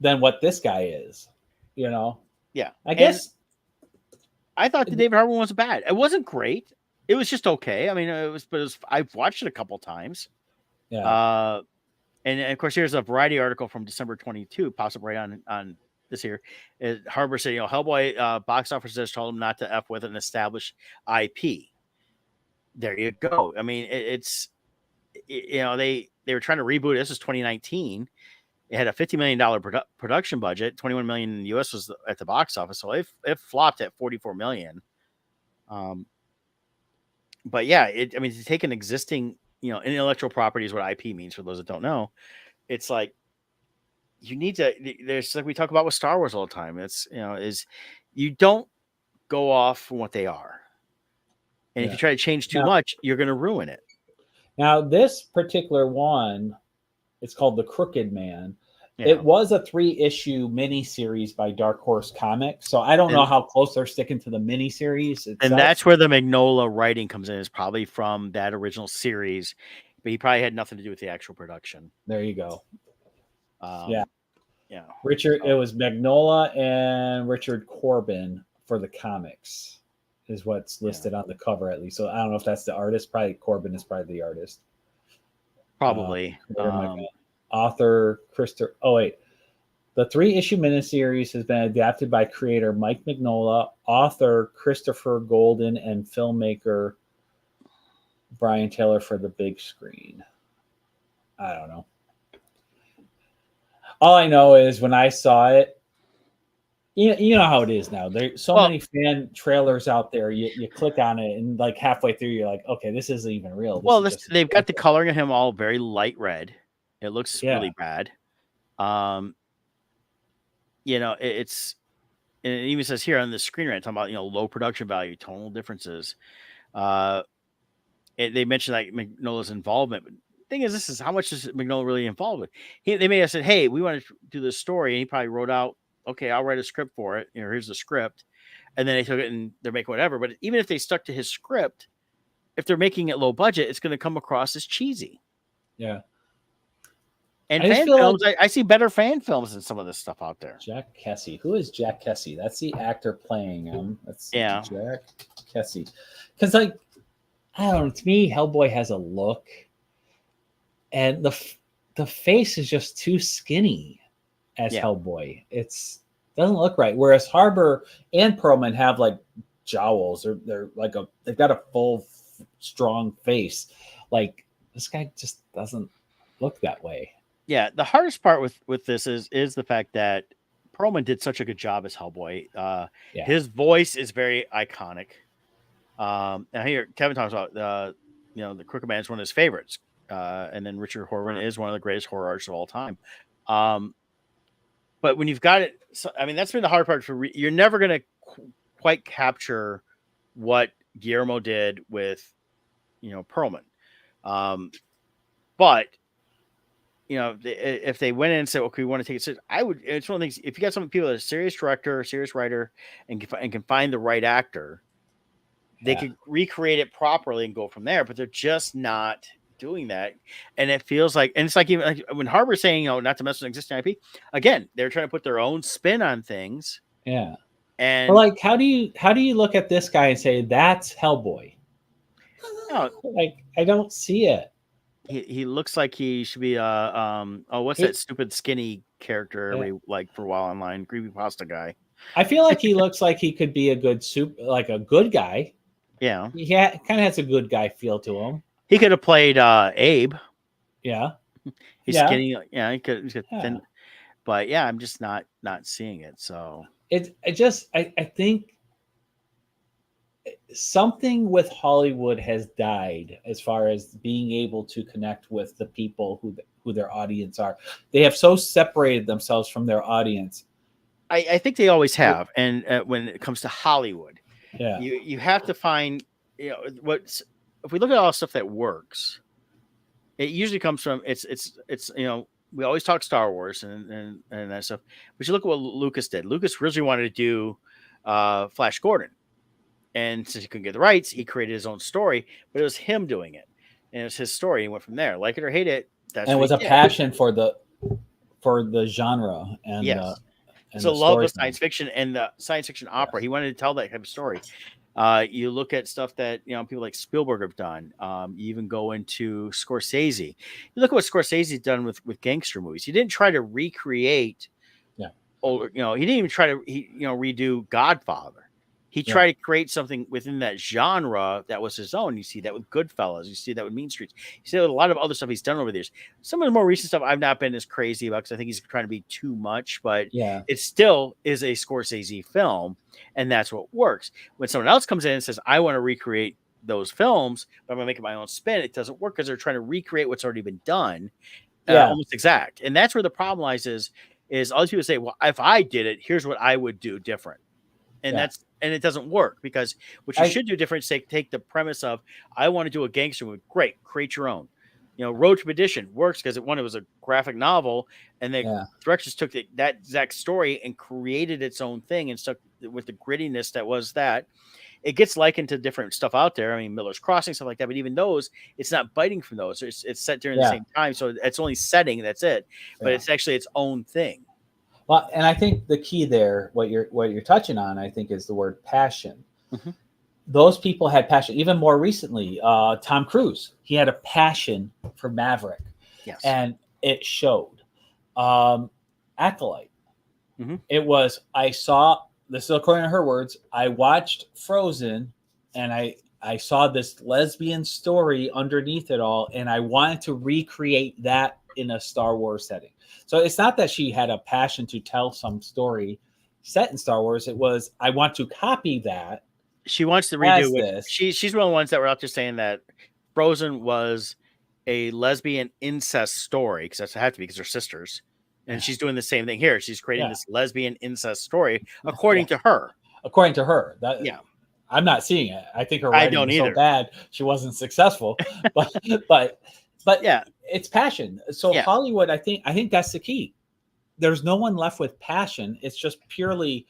Than what this guy is, Yeah. I guess I thought the David Harbour one was bad. It wasn't great. It was just okay. I mean, I've watched it a couple times. Yeah. And of course, here's a Variety article from December 22, pops up right on this here. Harbor said, Hellboy box office has told him not to F with an established IP. There you go. I mean, they were trying to reboot it. This is 2019. It had a $50 million production budget. 21 million in the US was at the box office. So it flopped at 44 million. But yeah, to take an existing, intellectual property is what IP means for those that don't know. It's like, you need to, there's like we talk about with Star Wars all the time. It's, you don't go off from what they are. And if you try to change too much, you're going to ruin it. Now, this particular one, it's called The Crooked Man. Yeah. It was a 3-issue miniseries by Dark Horse Comics. So I don't know how close they're sticking to the miniseries itself. And that's where the Mignola writing comes in. Is probably from that original series, but he probably had nothing to do with the actual production. There you go. Yeah. Richard, it was Mignola and Richard Corbin for the comics is what's listed on the cover, at least. So I don't know if that's the artist. Probably Corbin is probably the artist. Probably. Author Christopher. Oh wait, the 3-issue miniseries has been adapted by creator Mike Mignola, author Christopher Golden, and filmmaker Brian Taylor for the big screen. I don't know. All I know is when I saw it, you know how it is now. There's so many fan trailers out there. You click on it, and like halfway through, you're like, okay, this isn't even real. They've got the coloring of him all very light red. It looks really bad. It even says here on the screen rant talking about low production value, tonal differences. They mentioned like Mignola's involvement. But the thing is, this is how much is Mignola really involved with? They may have said, "Hey, we want to do this story," and he probably wrote out, "Okay, I'll write a script for it. Here's the script," and then they took it and they're making whatever. But even if they stuck to his script, if they're making it low budget, it's going to come across as cheesy. Yeah. And fan films, I see better fan films than some of this stuff out there. Jack Kessie. Who is Jack Kessie? That's the actor playing him. Jack Kessie. Because, I don't know, to me, Hellboy has a look. And the face is just too skinny as Hellboy. It doesn't look right. Whereas Harbor and Perlman have, like, jowls. They're like they've got a full, strong face. Like, this guy just doesn't look that way. Yeah, the hardest part with this is the fact that Perlman did such a good job as Hellboy. His voice is very iconic. And here Kevin talks about the Crooked Man is one of his favorites, and then Richard Horvin is one of the greatest horror artists of all time. But when you've got it, that's been the hard part you're never going to quite capture what Guillermo did with Perlman, but. If they went in and said, "Okay, we want to take it serious," it's one of the things. If you got some people that are a serious director, a serious writer, and can find the right actor, they could recreate it properly and go from there. But they're just not doing that, and it feels like, and it's like even like when Harbor's saying, not to mess with existing IP. Again, they're trying to put their own spin on things. Yeah, and like how do you look at this guy and say that's Hellboy? No, like I don't see it. He looks like he should be that stupid skinny character we like for a while online, creepypasta guy. I feel like he looks like he could be a good a good guy. Yeah, he kind of has a good guy feel to him. He could have played Abe. Yeah, he's skinny. Yeah, he could. He's thin. But yeah, I'm just not seeing it. So I think something with Hollywood has died as far as being able to connect with the people who their audience are. They have so separated themselves from their audience. I think they always have. And when it comes to Hollywood, you have to find, if we look at all the stuff that works, it usually comes from it's we always talk Star Wars and that stuff, but you look at what Lucas did. Lucas originally wanted to do Flash Gordon. And since he couldn't get the rights, he created his own story, but it was him doing it. And it was his story. He went from there. Like it or hate it. And it was a passion for the genre. And it's a love of science fiction and the science fiction opera. He wanted to tell that type of story. You look at stuff that people like Spielberg have done. You even go into Scorsese. You look at what Scorsese's done with gangster movies. He didn't try to recreate older, he didn't even try to redo Godfather. He tried to create something within that genre that was his own. You see that with Goodfellas. You see that with Mean Streets. You see that with a lot of other stuff he's done over the years. Some of the more recent stuff I've not been as crazy about because I think he's trying to be too much, but it still is a Scorsese film, and that's what works. When someone else comes in and says, I want to recreate those films, but I'm going to make it my own spin, it doesn't work because they're trying to recreate what's already been done, almost exact. And that's where the problem lies is all these people say, well, if I did it, here's what I would do different. And and it doesn't work because what you should do different is take the premise of, I want to do a gangster movie. Great. Create your own. Road to Perdition works because it was a graphic novel, and the directors took that exact story and created its own thing and stuck with the grittiness that was that. It gets likened to different stuff out there. I mean, Miller's Crossing, stuff like that. But even those, it's not biting from those. It's set during the same time. So it's only setting. That's it. But it's actually its own thing. Well, and I think the key there, what you're touching on, I think, is the word passion. Mm-hmm. Those people had passion. Even more recently, Tom Cruise, he had a passion for Maverick, and it showed. Acolyte, it was. I saw this is according to her words. I watched Frozen, and I saw this lesbian story underneath it all, and I wanted to recreate that in a Star Wars setting. So it's not that she had a passion to tell some story set in Star Wars. It was, I want to copy that. She wants to redo it. She's one of the ones that were out there saying that Frozen was a lesbian incest story, because that's have to be because they're sisters. And she's doing the same thing here. She's creating this lesbian incest story according to her. According to her. I'm not seeing it. I think her writing was so bad she wasn't successful. But yeah, it's passion. So Hollywood, I think that's the key. There's no one left with passion. It's just purely,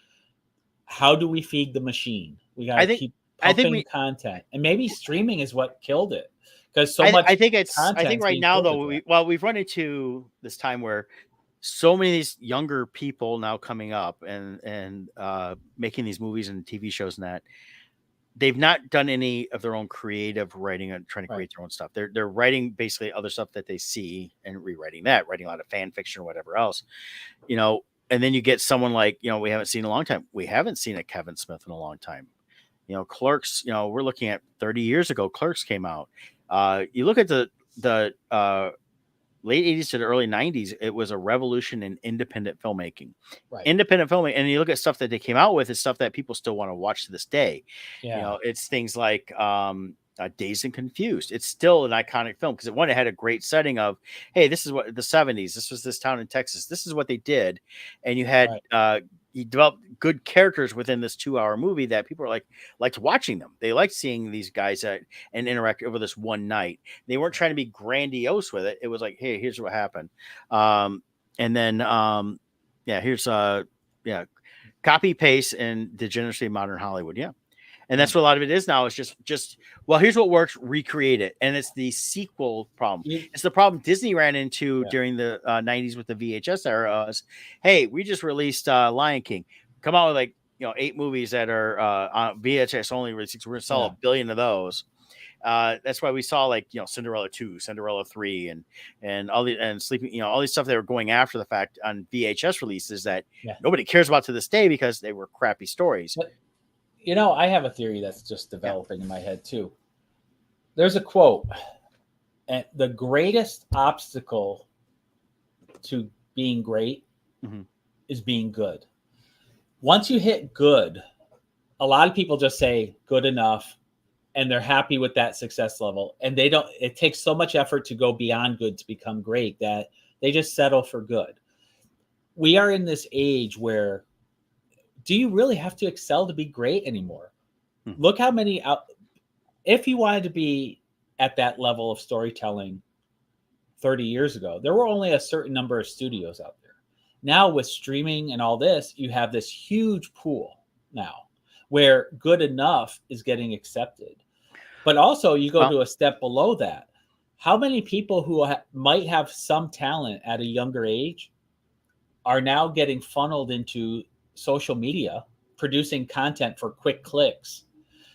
how do we feed the machine? We got to keep pumping content, and maybe streaming is what killed it, because much. I think right now though, we've run into this time where so many of these younger people now coming up and making these movies and TV shows and that. They've not done any of their own creative writing and trying to create their own stuff. They're writing basically other stuff that they see and rewriting that, writing a lot of fan fiction or whatever else, and then you get someone like, we haven't seen in a long time. We haven't seen a Kevin Smith in a long time. Clerks, we're looking at 30 years ago, Clerks came out. You look at the late 80s to the early 90s, it was a revolution in independent filmmaking. Independent filmmaking, and you look at stuff that they came out with, is stuff that people still want to watch to this day. It's things like Dazed and Confused. It's still an iconic film because it had a great setting of, hey, this is what the 70s, this was this town in Texas, this is what they did, and you had you developed good characters within this 2-hour movie that people are liked watching them. They liked seeing these guys and interact over this one night. They weren't trying to be grandiose with it. It was like, hey, here's what happened. And then here's copy paste and degeneracy of modern Hollywood. Yeah. And that's what a lot of it is now. It's just well, here's what works, recreate it. And it's the sequel problem. It's the problem Disney ran into during the 90s with the VHS era. Is, hey, we just released Lion King. Come out with 8 movies that are on VHS only released. We're going to sell 1 billion of those. That's why we saw Cinderella 2, Cinderella 3, and all the Sleeping, all these stuff that were going after the fact on VHS releases that nobody cares about to this day because they were crappy stories. But, I have a theory that's just developing in my head too. There's a quote, and the greatest obstacle to being great is being good. Once you hit good, a lot of people just say good enough, and they're happy with that success level. And it takes so much effort to go beyond good to become great that they just settle for good. We are in this age where, do you really have to excel to be great anymore? Look how many if you wanted to be at that level of storytelling 30 years ago, there were only a certain number of studios out there. Now with streaming and all this, you have this huge pool now where good enough is getting accepted. But also you go to a step below that. How many people who might have some talent at a younger age are now getting funneled into social media, producing content for quick clicks?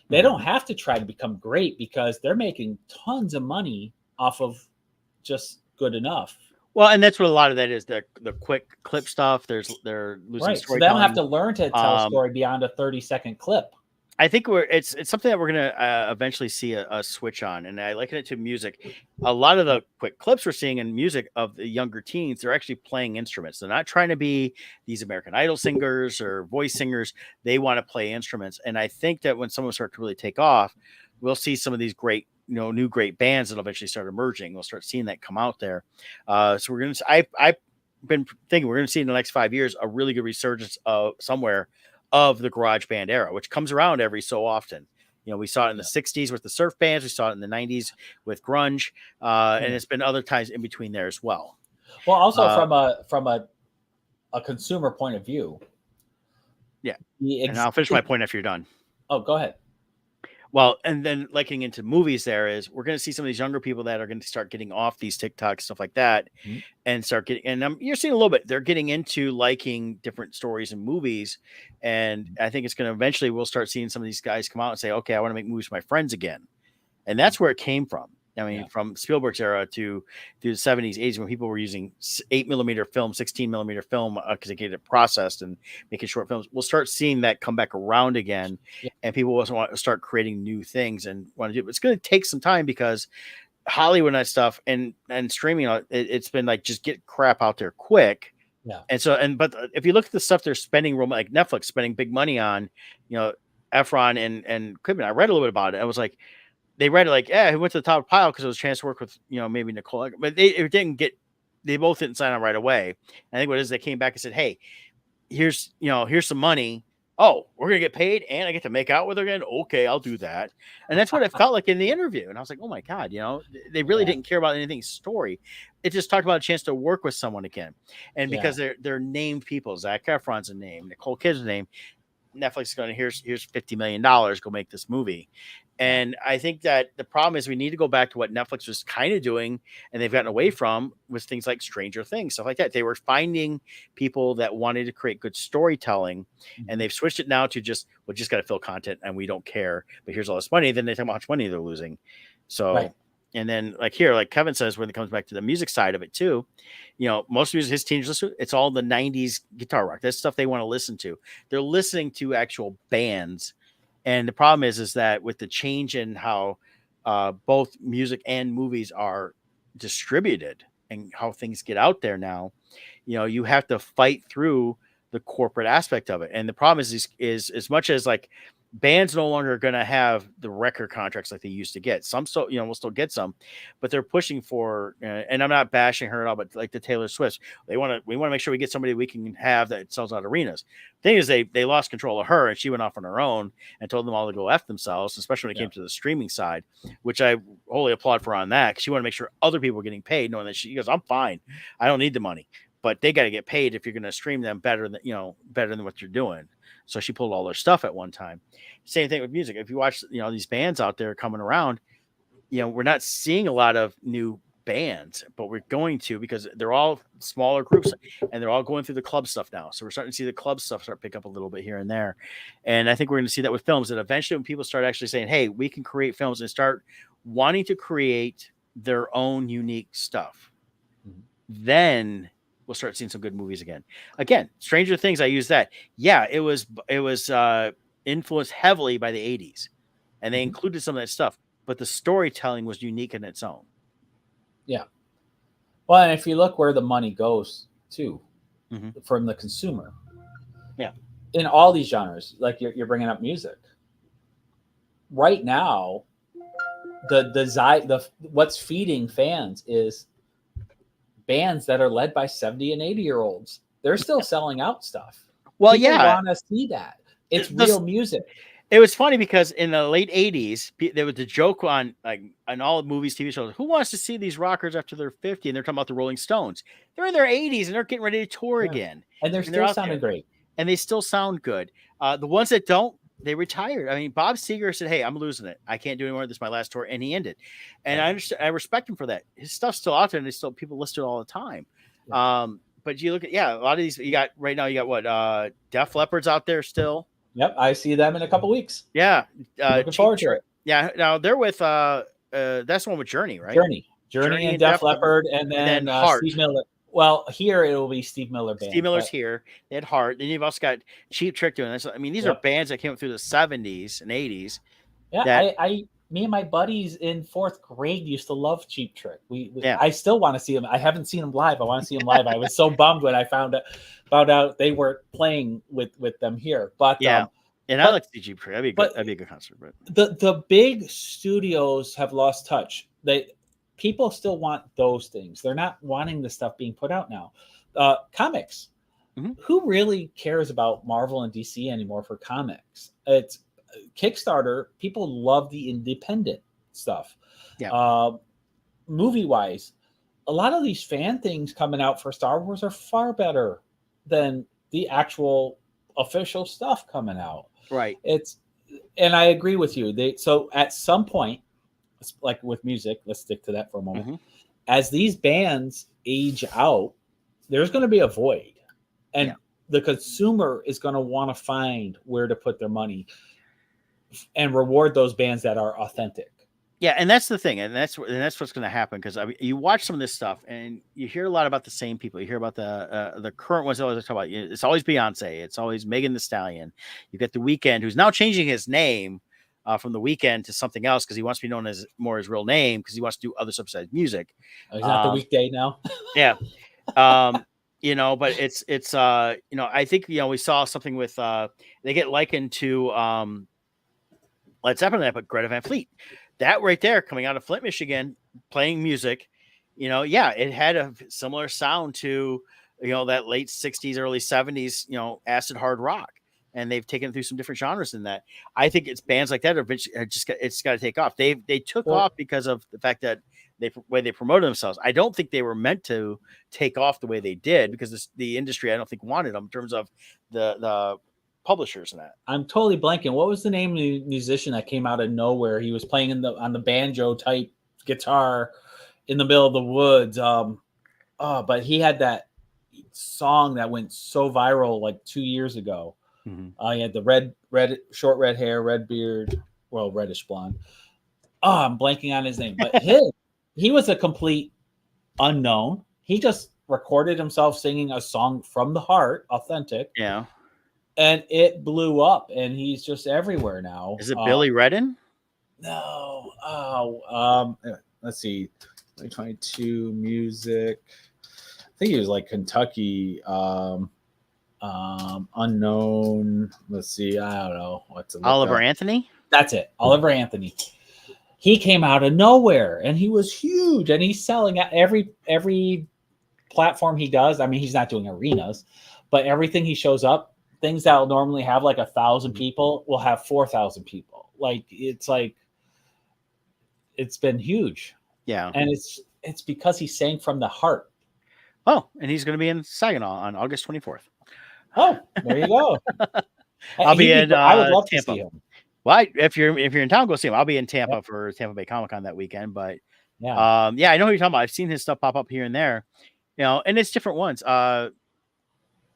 They don't have to try to become great because they're making tons of money off of just good enough. Well, and that's what a lot of that is, the quick clip stuff. They're losing Right. So they don't have storytelling. to learn to tell a Um, story beyond a 30-second clip. I think it's something that we're gonna eventually see a switch on, and I liken it to music. A lot of the quick clips we're seeing in music of the younger teens, they're actually playing instruments. They're not trying to be these American Idol singers or voice singers. They want to play instruments, and I think that when someone starts to really take off, we'll see some of these great, new great bands that'll eventually start emerging. We'll start seeing that come out there. So we're gonna. I've been thinking we're gonna see in the next 5 years a really good resurgence of somewhere of the garage band era, which comes around every so often. We saw it in the 60s with the surf bands. We saw it in the 90s with grunge. And it's been other times in between there as well. Well, also from a consumer point of view. Yeah. And I'll finish my point if you're done. Oh, go ahead. Well, and then liking into movies, we're going to see some of these younger people that are going to start getting off these TikToks, stuff like that, and start getting. And you're seeing a little bit. They're getting into liking different stories and movies, and I think it's going to eventually. We'll start seeing some of these guys come out and say, "Okay, I want to make movies with my friends again," and that's where it came from. I mean, from Spielberg's era to the 70s, 80s, when people were using 8mm film, 16mm film because they get it processed and making short films. We'll start seeing that come back around again, and people will want to start creating new things and want to do it. But it's going to take some time because Hollywood and that stuff and streaming, it's been like just get crap out there quick. Yeah. And so, but if you look at the stuff they're spending, like Netflix spending big money on, Efron and Kidman, I read a little bit about it. I was like, they read it like, yeah, he went to the top of the pile because it was a chance to work with, maybe Nicole, but they both didn't sign on right away. I think what it is, they came back and said, hey, here's some money. Oh, we're going to get paid and I get to make out with her again. Okay, I'll do that. And that's what it felt like in the interview. And I was like, oh my God, they really didn't care about anything story. It just talked about a chance to work with someone again. And because they're named people, Zac Efron's a name, Nicole Kidman's a name, Netflix is going to, here's $50 million, go make this movie. And I think that the problem is we need to go back to what Netflix was kind of doing and they've gotten away from with things like Stranger Things, stuff like that. They were finding people that wanted to create good storytelling and they've switched it now to just got to fill content and we don't care, but here's all this money. Then they talk about how much money they're losing. So, and then like Kevin says, when it comes back to the music side of it too, most of his teens listen, it's all the 90s guitar rock. That's stuff they want to listen to. They're listening to actual bands. And the problem is that with the change in how both music and movies are distributed and how things get out there now, you have to fight through the corporate aspect of it. And the problem is as much as like bands no longer are going to have the record contracts like they used to get. Some still, we'll still get some, but they're pushing for, and I'm not bashing her at all, but like the Taylor Swift, we want to make sure we get somebody we can have that sells out arenas. Thing is, they lost control of her and she went off on her own and told them all to go F themselves, especially when it came to the streaming side, which I wholly applaud for on that. Cause she wanted to make sure other people were getting paid, knowing that she goes, I'm fine. I don't need the money, but they got to get paid if you're going to stream them better than what you're doing. So she pulled all their stuff at one time. Same thing with music. If you watch, these bands out there coming around, we're not seeing a lot of new bands, but we're going to, because they're all smaller groups and they're all going through the club stuff now. So we're starting to see the club stuff start pick up a little bit here and there. And I think we're going to see that with films, that eventually when people start actually saying, hey, we can create films and start wanting to create their own unique stuff, then we'll start seeing some good movies again. Stranger Things, I use that. Yeah, it was influenced heavily by the 80s, and they included some of that stuff, but the storytelling was unique in its own. Yeah. Well, and if you look where the money goes to from the consumer, in all these genres, like you're bringing up music right now, the what's feeding fans is bands that are led by 70 and 80-year-olds. They're still selling out stuff. Well, People want to see that. It's real music. It was funny because in the late 80s, there was the joke on all movies, TV shows, who wants to see these rockers after they're 50? And they're talking about the Rolling Stones. They're in their 80s and they're getting ready to tour again. And they're still sounding great. And they still sound good. The ones that don't, they retired. I mean, Bob Seger said, hey, I'm losing it. I can't do anymore. This is my last tour. And he ended. And I understand, I respect him for that. His stuff's still out there and people listen to it all the time. Yeah. But you look at, a lot of these, you got what, Def Leppard's out there still. Yep. I see them in a couple weeks. Yeah. Looking forward to it. Yeah. Now they're with, that's the one with Journey, right? Journey. Journey and Def Leppard, and then Heart. Steve Miller. Well, here it will be Steve Miller Band. Steve Miller's here. They had Heart. Then you've also got Cheap Trick doing this. I mean, these are bands that came up through the 70s and 80s. Yeah, me and my buddies in 4th grade used to love Cheap Trick. I still want to see them. I haven't seen them live. I want to see them live. I was so bummed when I found out they weren't playing with them here. But and I like to see Cheap Trick. That'd be a good concert. But the big studios have lost touch. People still want those things. They're not wanting the stuff being put out now. Comics. Mm-hmm. Who really cares about Marvel and DC anymore for comics? It's Kickstarter. People love the independent stuff. Yeah. Movie-wise, a lot of these fan things coming out for Star Wars are far better than the actual official stuff coming out. Right. And I agree with you. So at some point, like with music, let's stick to that for a moment. Mm-hmm. As these bands age out, there's going to be a void, and the consumer is going to want to find where to put their money and reward those bands that are authentic. Yeah, and that's the thing, and that's what's going to happen, because you watch some of this stuff and you hear a lot about the same people. You hear about the current ones. Always talk about. It's always Beyonce. It's always Megan Thee Stallion. You get The Weeknd, who's now changing his name from The Weeknd to something else because he wants to be known as more his real name because he wants to do other stuff besides music. He's not The Weekday now. Yeah. But it's I think we saw something with they get likened to Led Zeppelin, but Greta Van Fleet. That right there, coming out of Flint, Michigan, playing music, it had a similar sound to that late 60s, early 70s, acid hard rock. And they've taken it through some different genres in that. I think it's bands like that it's got to take off. They took off because of the fact that the way they promoted themselves. I don't think they were meant to take off the way they did because the industry, I don't think, wanted them in terms of the publishers and that. I'm totally blanking. What was the name of the musician that came out of nowhere? He was playing on the banjo type guitar in the middle of the woods. But he had that song that went so viral like 2 years ago. Mm-hmm. He had the short red hair, red beard, well, reddish blonde. I'm blanking on his name, but he was a complete unknown. He just recorded himself singing a song from the heart, authentic. Yeah. And it blew up, and he's just everywhere now. Is it Billy Redden? No. Let's see. 2022 music. I think he was like Kentucky. Unknown. Let's see. I don't know. Oliver Anthony? That's it. Oliver Anthony. He came out of nowhere, and he was huge, and he's selling at every platform he does. I mean, he's not doing arenas, but everything he shows up, things that will normally have like 1,000 people will have 4,000 people. It's been huge. Yeah. And it's because he sang from the heart. Oh, and he's going to be in Saginaw on August 24th. Oh, there you go. I would love Tampa. To see him. Well, if you're in town, go see him. I'll be in Tampa for Tampa Bay Comic-Con that weekend. But I know who you're talking about. I've seen his stuff pop up here and there, and it's different ones.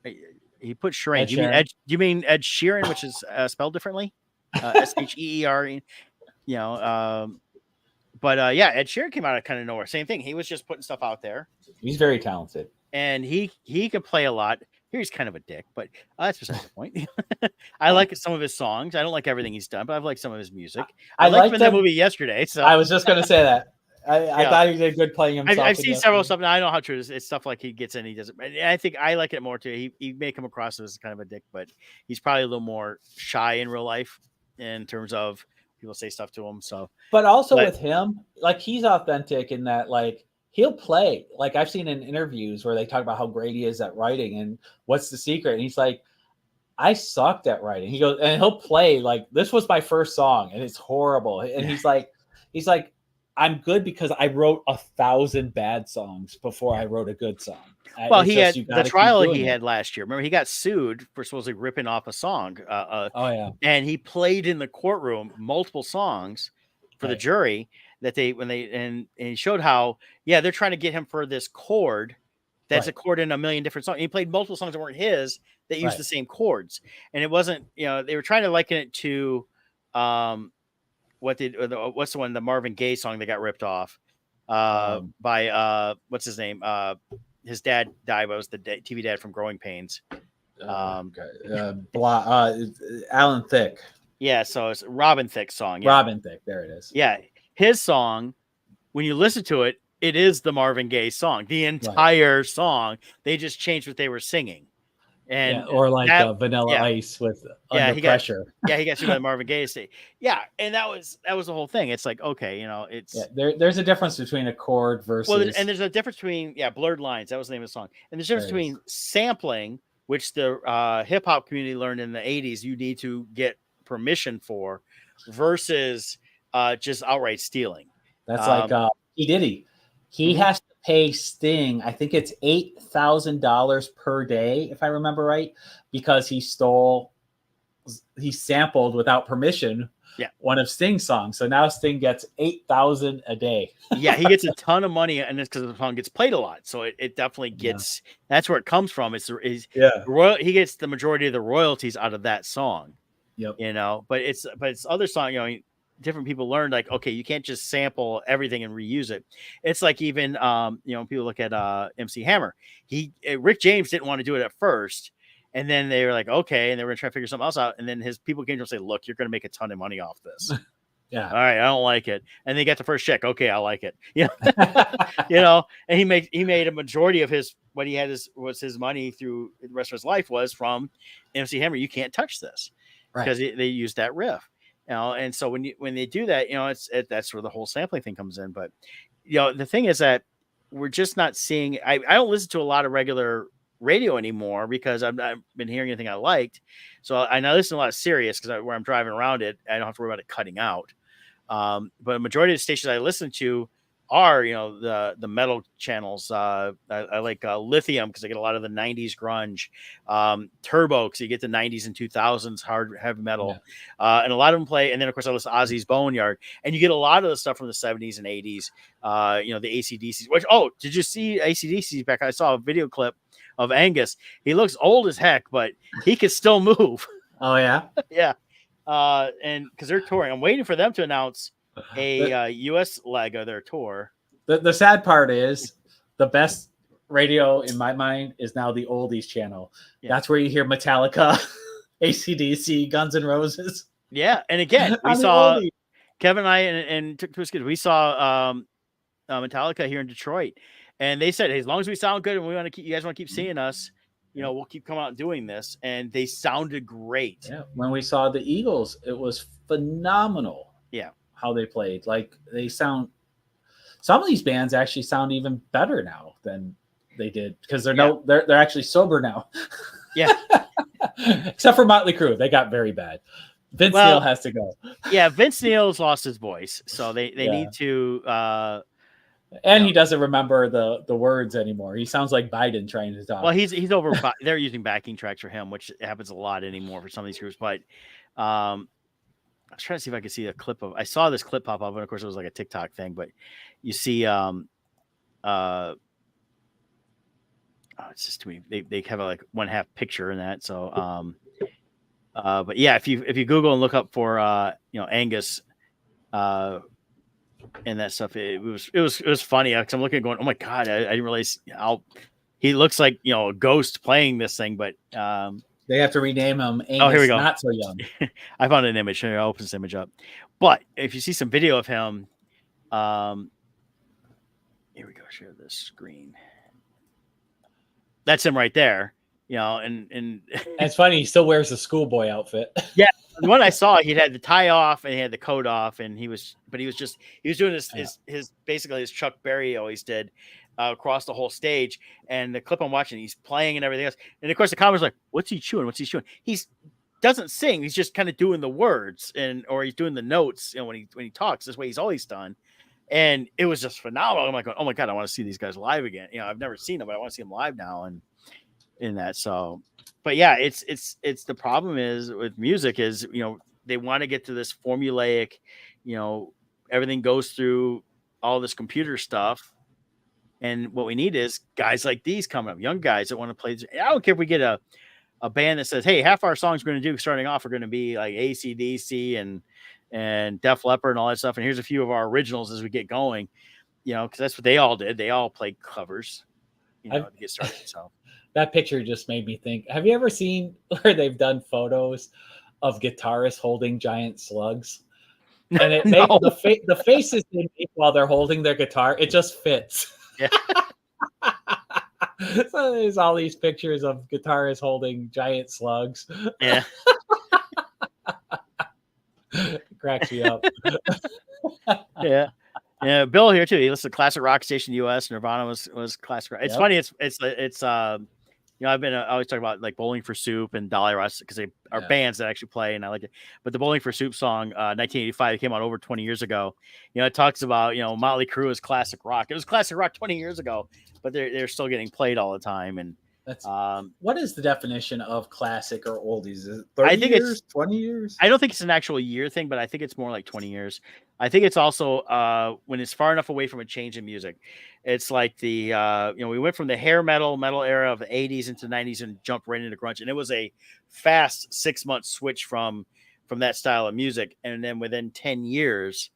He put Sheeran. Do you mean Ed Sheeran, which is spelled differently? Sheer. But Ed Sheeran came out of kind of nowhere. Same thing. He was just putting stuff out there. He's very talented, and he can play a lot. Here he's kind of a dick, but that's beside the point. I like some of his songs. I don't like everything he's done, but I've liked some of his music. I liked him in that movie yesterday. So I was just going to say that. I thought he did good playing himself. I've seen several stuff. Now I know how true it is. It's stuff like he gets in, he doesn't. I think I like it more too. He may come across as kind of a dick, but he's probably a little more shy in real life in terms of people say stuff to him. So, but also with him, he's authentic in that, he'll play. I've seen in interviews where they talk about how great he is at writing and what's the secret. And he's like, I sucked at writing. He goes, and he'll play this was my first song and it's horrible. And he's like, I'm good because I wrote 1,000 bad songs before I wrote a good song. Well, he had the trial he had last year. Remember, he got sued for supposedly ripping off a song. And he played in the courtroom multiple songs for the jury that and he showed how, they're trying to get him for this chord. That's a chord in a million different songs. He played multiple songs that weren't his that used the same chords. And it wasn't, they were trying to liken it to, what's the one, the Marvin Gaye song that got ripped off? by what's his name? His dad died, but it was the TV dad from Growing Pains. Alan Thicke. Yeah, so it's Robin Thicke's song. Yeah. Robin Thicke, there it is. Yeah, his song, when you listen to it, it is the Marvin Gaye song. The entire song, they just changed what they were singing. And or like Vanilla Ice with Under Pressure. He got sued by Marvin Gaye estate. Yeah, and that was the whole thing. It's like, okay, it's there's a difference between a chord versus and there's a difference between Blurred Lines. That was the name of the song. And there's a difference between sampling, which the hip hop community learned in the 80s, you need to get permission for, versus just outright stealing. That's like P. Diddy. He has to pay Sting, I think it's $8,000 per day, if I remember right, because he sampled without permission one of Sting's songs. So now Sting gets $8,000 a day. Yeah, he gets a ton of money, and it's because the song gets played a lot. So it definitely gets that's where it comes from. He gets the majority of the royalties out of that song. Yep. But it's other song, different people learned, like, okay, you can't just sample everything and reuse it. It's like even people look at MC Hammer. Rick James didn't want to do it at first, and then they were like, okay, and they were gonna try to figure something else out, and then his people came to him and say, look, you're gonna make a ton of money off this. Yeah. All right, I don't like it. And they got the first check. Okay, I like it. And he made a majority of what he had was his money through the rest of his life was from MC Hammer. You can't touch this because they used that riff. And so when they do that, that's where the whole sampling thing comes in. But the thing is that we're just not seeing. I don't listen to a lot of regular radio anymore because I've been hearing anything I liked. So I now listen to a lot of Sirius because where I'm driving around it, I don't have to worry about it cutting out. But a majority of the stations I listen to are the metal channels. I like Lithium because I get a lot of the 90s grunge, Turbo because you get the 90s and 2000s hard heavy metal, and a lot of them play. And then of course I listen to Ozzy's Boneyard, and you get a lot of the stuff from the 70s and 80s. The AC/DCs. Which did you see AC/DCs back? I saw a video clip of Angus. He looks old as heck, but he can still move. Oh yeah, yeah. And because they're touring, I'm waiting for them to announce a U.S. leg of their tour. The sad part is the best radio in my mind is now the oldies channel. Yeah. That's where you hear Metallica, AC/DC, Guns N' Roses. Yeah, and again, we saw Kevin and I and Twisted. We saw Metallica here in Detroit, and they said, hey, as long as we sound good and you guys want to keep seeing us, we'll keep coming out and doing this. And they sounded great. Yeah, when we saw the Eagles, it was phenomenal. Yeah. How they played. Like some of these bands actually sound even better now than they did because they're actually sober now. Yeah. Except for Motley Crue. They got very bad. Vince Neil has to go. Yeah, Vince Neil's lost his voice. So they need to and he doesn't remember the words anymore. He sounds like Biden trying to talk. Well, he's over. They're using backing tracks for him, which happens a lot anymore for some of these groups. But I was trying to see if I could see a clip of. I saw this clip pop up, and of course it was like a TikTok thing. But you see, it's just too many. They have a like 1/2 picture in that. So, but yeah, if you Google and look up for Angus, and that stuff, it was funny because I'm looking at going, oh my god, I didn't realize how he looks like a ghost playing this thing, but they have to rename him Angus, here we go. Not So Young. I found an image. I'll open this image up. But if you see some video of him, here we go. Share this screen. That's him right there. And it's funny. He still wears the schoolboy outfit. Yeah, the one I saw, he had the tie off and he had the coat off, and he was doing his basically his Chuck Berry always did. Across the whole stage, and the clip I'm watching, he's playing and everything else. And of course, the comments like, "What's he chewing? What's he chewing?" He doesn't sing; he's just kind of doing the words, or he's doing the notes. When he talks, this way he's always done. And it was just phenomenal. I'm like, oh my god, I want to see these guys live again. I've never seen them, but I want to see them live now. And in that, so, but yeah, it's the problem is with music is they want to get to this formulaic, everything goes through all this computer stuff. And what we need is guys like these coming up, young guys that want to play. I don't care if we get a band that says, hey, half our songs we're going to do starting off are going to be like AC/DC and Def Leppard and all that stuff. And here's a few of our originals as we get going. because that's what they all did. They all played covers, to get started. So that picture just made me think. Have you ever seen where they've done photos of guitarists holding giant slugs? And it No. makes the faces they make while they're holding their guitar, it just fits. Yeah. So there's all these pictures of guitarists holding giant slugs. Yeah. Cracks me up. Yeah. Yeah, Bill here too. He listens to classic rock station US. Nirvana was classic rock. It's funny. It's I've been I always talk about like Bowling for Soup and Dolly Ross because they are bands that actually play and I like it. But the Bowling for Soup song, 1985, it came out over 20 years ago. It talks about Motley Crue is classic rock. It was classic rock 20 years ago, but they're still getting played all the time. And that's what is the definition of classic or oldies? Is it 30 I think years, it's 20 years? I don't think it's an actual year thing, but I think it's more like 20 years. I think it's also when it's far enough away from a change in music. It's like the we went from the hair metal era of the 80s into the 90s and jumped right into grunge, and it was a fast 6-month switch from that style of music. And then within 10 years,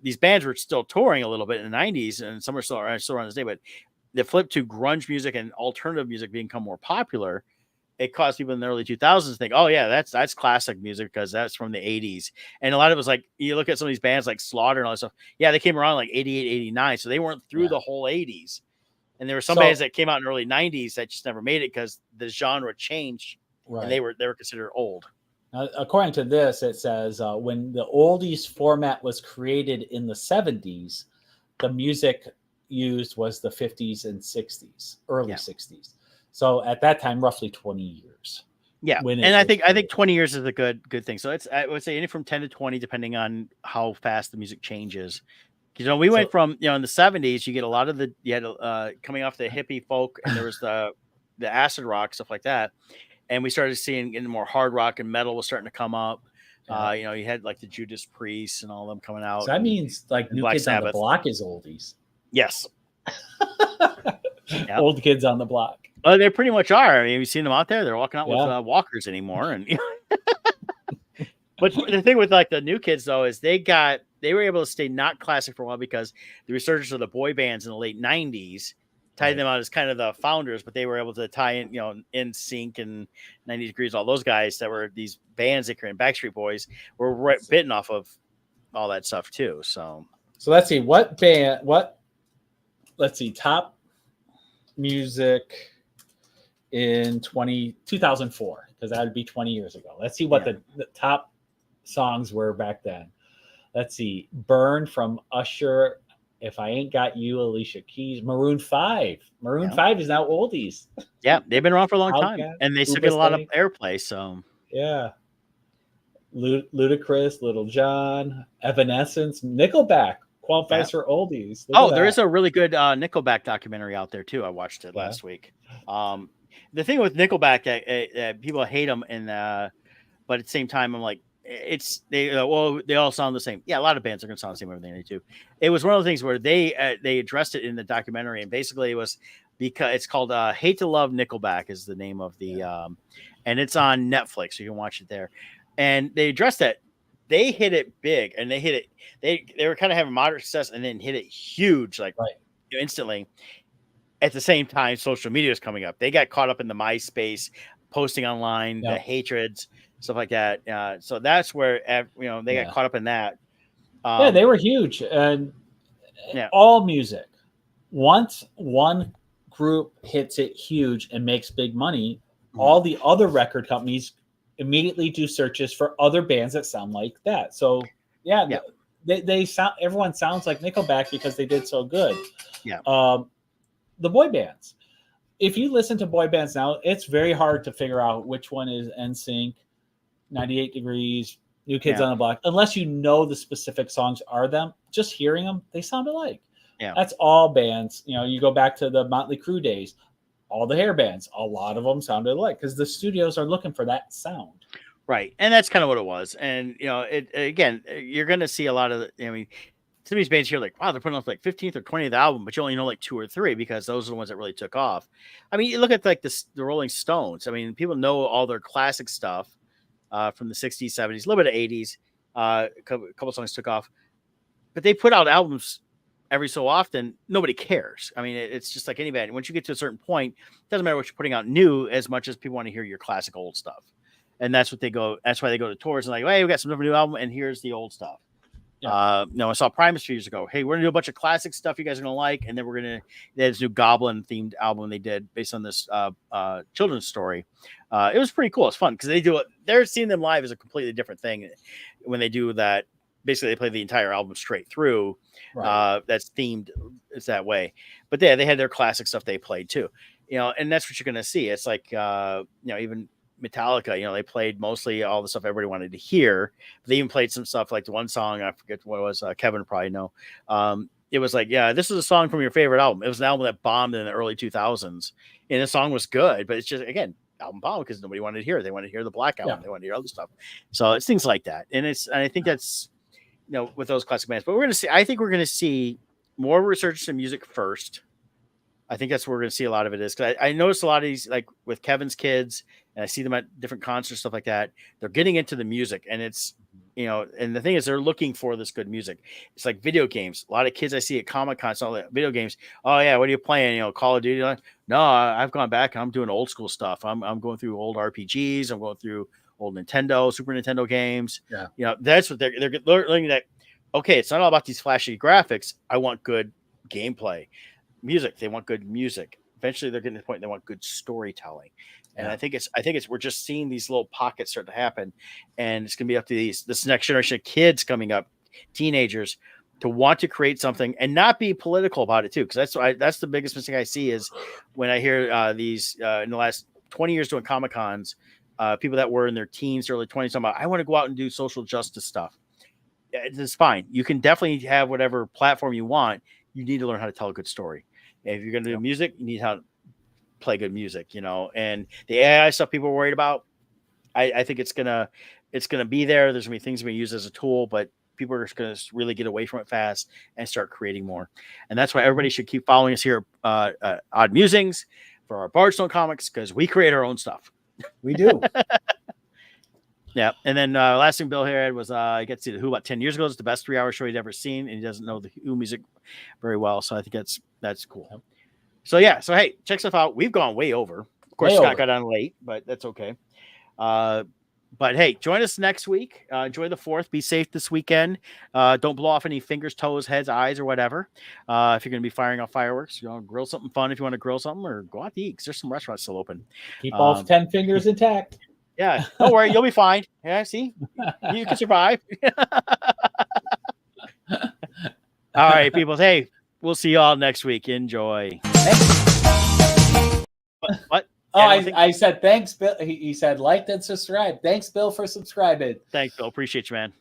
these bands were still touring a little bit in the 90s, and some are still around this day. But the flip to grunge music and alternative music become more popular. It caused people in the early 2000s to think, oh yeah, that's classic music because that's from the 80s. And a lot of it was like, you look at some of these bands like Slaughter and all that stuff. Yeah, they came around like 88, 89. So they weren't through the whole 80s. And there were some bands that came out in the early 90s that just never made it because the genre changed. Right. And they were considered old. According to this, it says when the oldies format was created in the 70s, the music used was the 50s and 60s, early 60s. So at that time, roughly 20 years. Yeah, and I think 20 years is a good thing. So I would say anything from 10 to 20, depending on how fast the music changes. We went from in the 70s, you get a lot of coming off the hippie folk, and there was the acid rock stuff like that, and we started seeing more hard rock and metal was starting to come up. You had like the Judas Priest and all of them coming out. So that means like New Kids on the Block is oldies. Yes. Old Kids on the Block. They pretty much are. I mean, have you seen them out there? They're walking out with walkers anymore. And but the thing with like the New Kids though is they were able to stay not classic for a while because the resurgence of the boy bands in the late 90s tied them out as kind of the founders, but they were able to tie in, NSYNC and 90 Degrees, all those guys that were these bands that created Backstreet Boys were bitten off of all that stuff too. So let's see top music in 2004, because that would be 20 years ago. Let's see what the top songs were back then. Let's see. Burn from Usher. If I Ain't Got You, Alicia Keys. Maroon 5. Maroon 5 is now oldies. Yeah, they've been around for a long time. And they still get a lot of airplay. So yeah. Ludacris, Little John, Evanescence, Nickelback qualifies for oldies. There is a really good Nickelback documentary out there too. I watched it last week. The thing with Nickelback, people hate them, but at the same time, I'm like, they all sound the same. Yeah, a lot of bands are going to sound the same everything they do. It was one of the things where they addressed it in the documentary, and basically it was because it's called "Hate to Love Nickelback" is the name of the, and it's on Netflix, so you can watch it there. And they addressed that. They hit it big, and they hit it. They were kind of having moderate success, and then hit it huge, like instantly. At the same time, social media was coming up. They got caught up in the MySpace, posting online, the hatreds, stuff like that. So that's where they got caught up in that. They were huge, and all music. Once one group hits it huge and makes big money, all the other record companies immediately do searches for other bands that sound like that. So they sound. Everyone sounds like Nickelback because they did so good. Yeah. The boy bands. If you listen to boy bands now, it's very hard to figure out which one is NSYNC, 98 Degrees, New Kids on the Block, unless you know the specific songs are them. Just hearing them, they sound alike. Yeah. That's all bands. You go back to the Motley Crue days, all the hair bands, a lot of them sounded alike because the studios are looking for that sound. Right. And that's kind of what it was. And, again, you're going to see a lot of some of these bands here, like, wow, they're putting off like 15th or 20th album, but you only know like 2 or 3 because those are the ones that really took off. I mean, you look at like the Rolling Stones. I mean, people know all their classic stuff from the 60s, 70s, a little bit of 80s. A couple songs took off, but they put out albums every so often, nobody cares. I mean, it's just like any band. Once you get to a certain point, it doesn't matter what you're putting out new as much as people want to hear your classic old stuff. And that's what they go. That's why they go to tours and like, hey, we got some new album, and here's the old stuff. Yeah. I saw Primus a few years ago. Hey, we're gonna do a bunch of classic stuff you guys are gonna like, and then we're gonna. They had this new Goblin themed album they did based on this children's story. It was pretty cool. It's fun because they do it. They're seeing them live is a completely different thing when they do that. Basically, they play the entire album straight through. Right. That's themed. It's that way. But yeah, they had their classic stuff they played too. And that's what you're gonna see. It's like even Metallica, they played mostly all the stuff everybody wanted to hear. They even played some stuff like the one song, I forget what it was, Kevin probably know. It was like, yeah, this is a song from your favorite album. It was an album that bombed in the early 2000s. And the song was good, but it's just, again, album bomb because nobody wanted to hear it. They wanted to hear the Black Album. Yeah. They wanted to hear other stuff. So it's things like that. And I think that's, with those classic bands. But I think we're going to see more research in music first. I think that's where we're going to see a lot of it is. Because I noticed a lot of these, like with Kevin's kids, and I see them at different concerts, stuff like that. They're getting into the music, and it's, and the thing is, they're looking for this good music. It's like video games. A lot of kids I see at Comic-Con, all the video games. Oh yeah, what are you playing? Call of Duty? No, I've gone back. I'm doing old school stuff. I'm going through old RPGs. I'm going through old Nintendo, Super Nintendo games. Yeah. That's what they're learning that. Okay, it's not all about these flashy graphics. I want good gameplay. Music. They want good music. Eventually, they're getting to the point they want good storytelling. And I think it's we're just seeing these little pockets start to happen, and it's gonna be up to this next generation of kids coming up, teenagers, to want to create something and not be political about it too. Because that's the biggest mistake I see is when I hear these in the last 20 years doing Comic-Cons, people that were in their teens, early 20s, talking about I want to go out and do social justice stuff. It's fine. You can definitely have whatever platform you want. You need to learn how to tell a good story. And if you're gonna do music, you need how to play good music, and the AI stuff people are worried about. I think it's gonna be there. There's gonna be things being used as a tool, but people are just gonna really get away from it fast and start creating more. And that's why everybody should keep following us here, Odd Musings, for our Bardstone comics, because we create our own stuff. We do. Yeah. And then last thing Bill here had was I got to see the Who about 10 years ago. It's the best 3-hour show he'd ever seen, and he doesn't know the Who music very well. So I think that's cool. Yep. So hey, check stuff out. We've gone way over. Of course, Scott got on late, but that's okay. But hey, join us next week. Enjoy the 4th. Be safe this weekend. Don't blow off any fingers, toes, heads, eyes, or whatever. If you're going to be firing off fireworks, grill something fun if you want to grill something, or go out to eat because there's some restaurants still open. Keep all 10 fingers intact. Yeah, don't worry, you'll be fine. Yeah, see, you can survive. All right, people. Hey. We'll see you all next week. Enjoy. What? Oh, I said thanks, Bill. He said liked and subscribed. Thanks, Bill, for subscribing. Thanks, Bill. Appreciate you, man.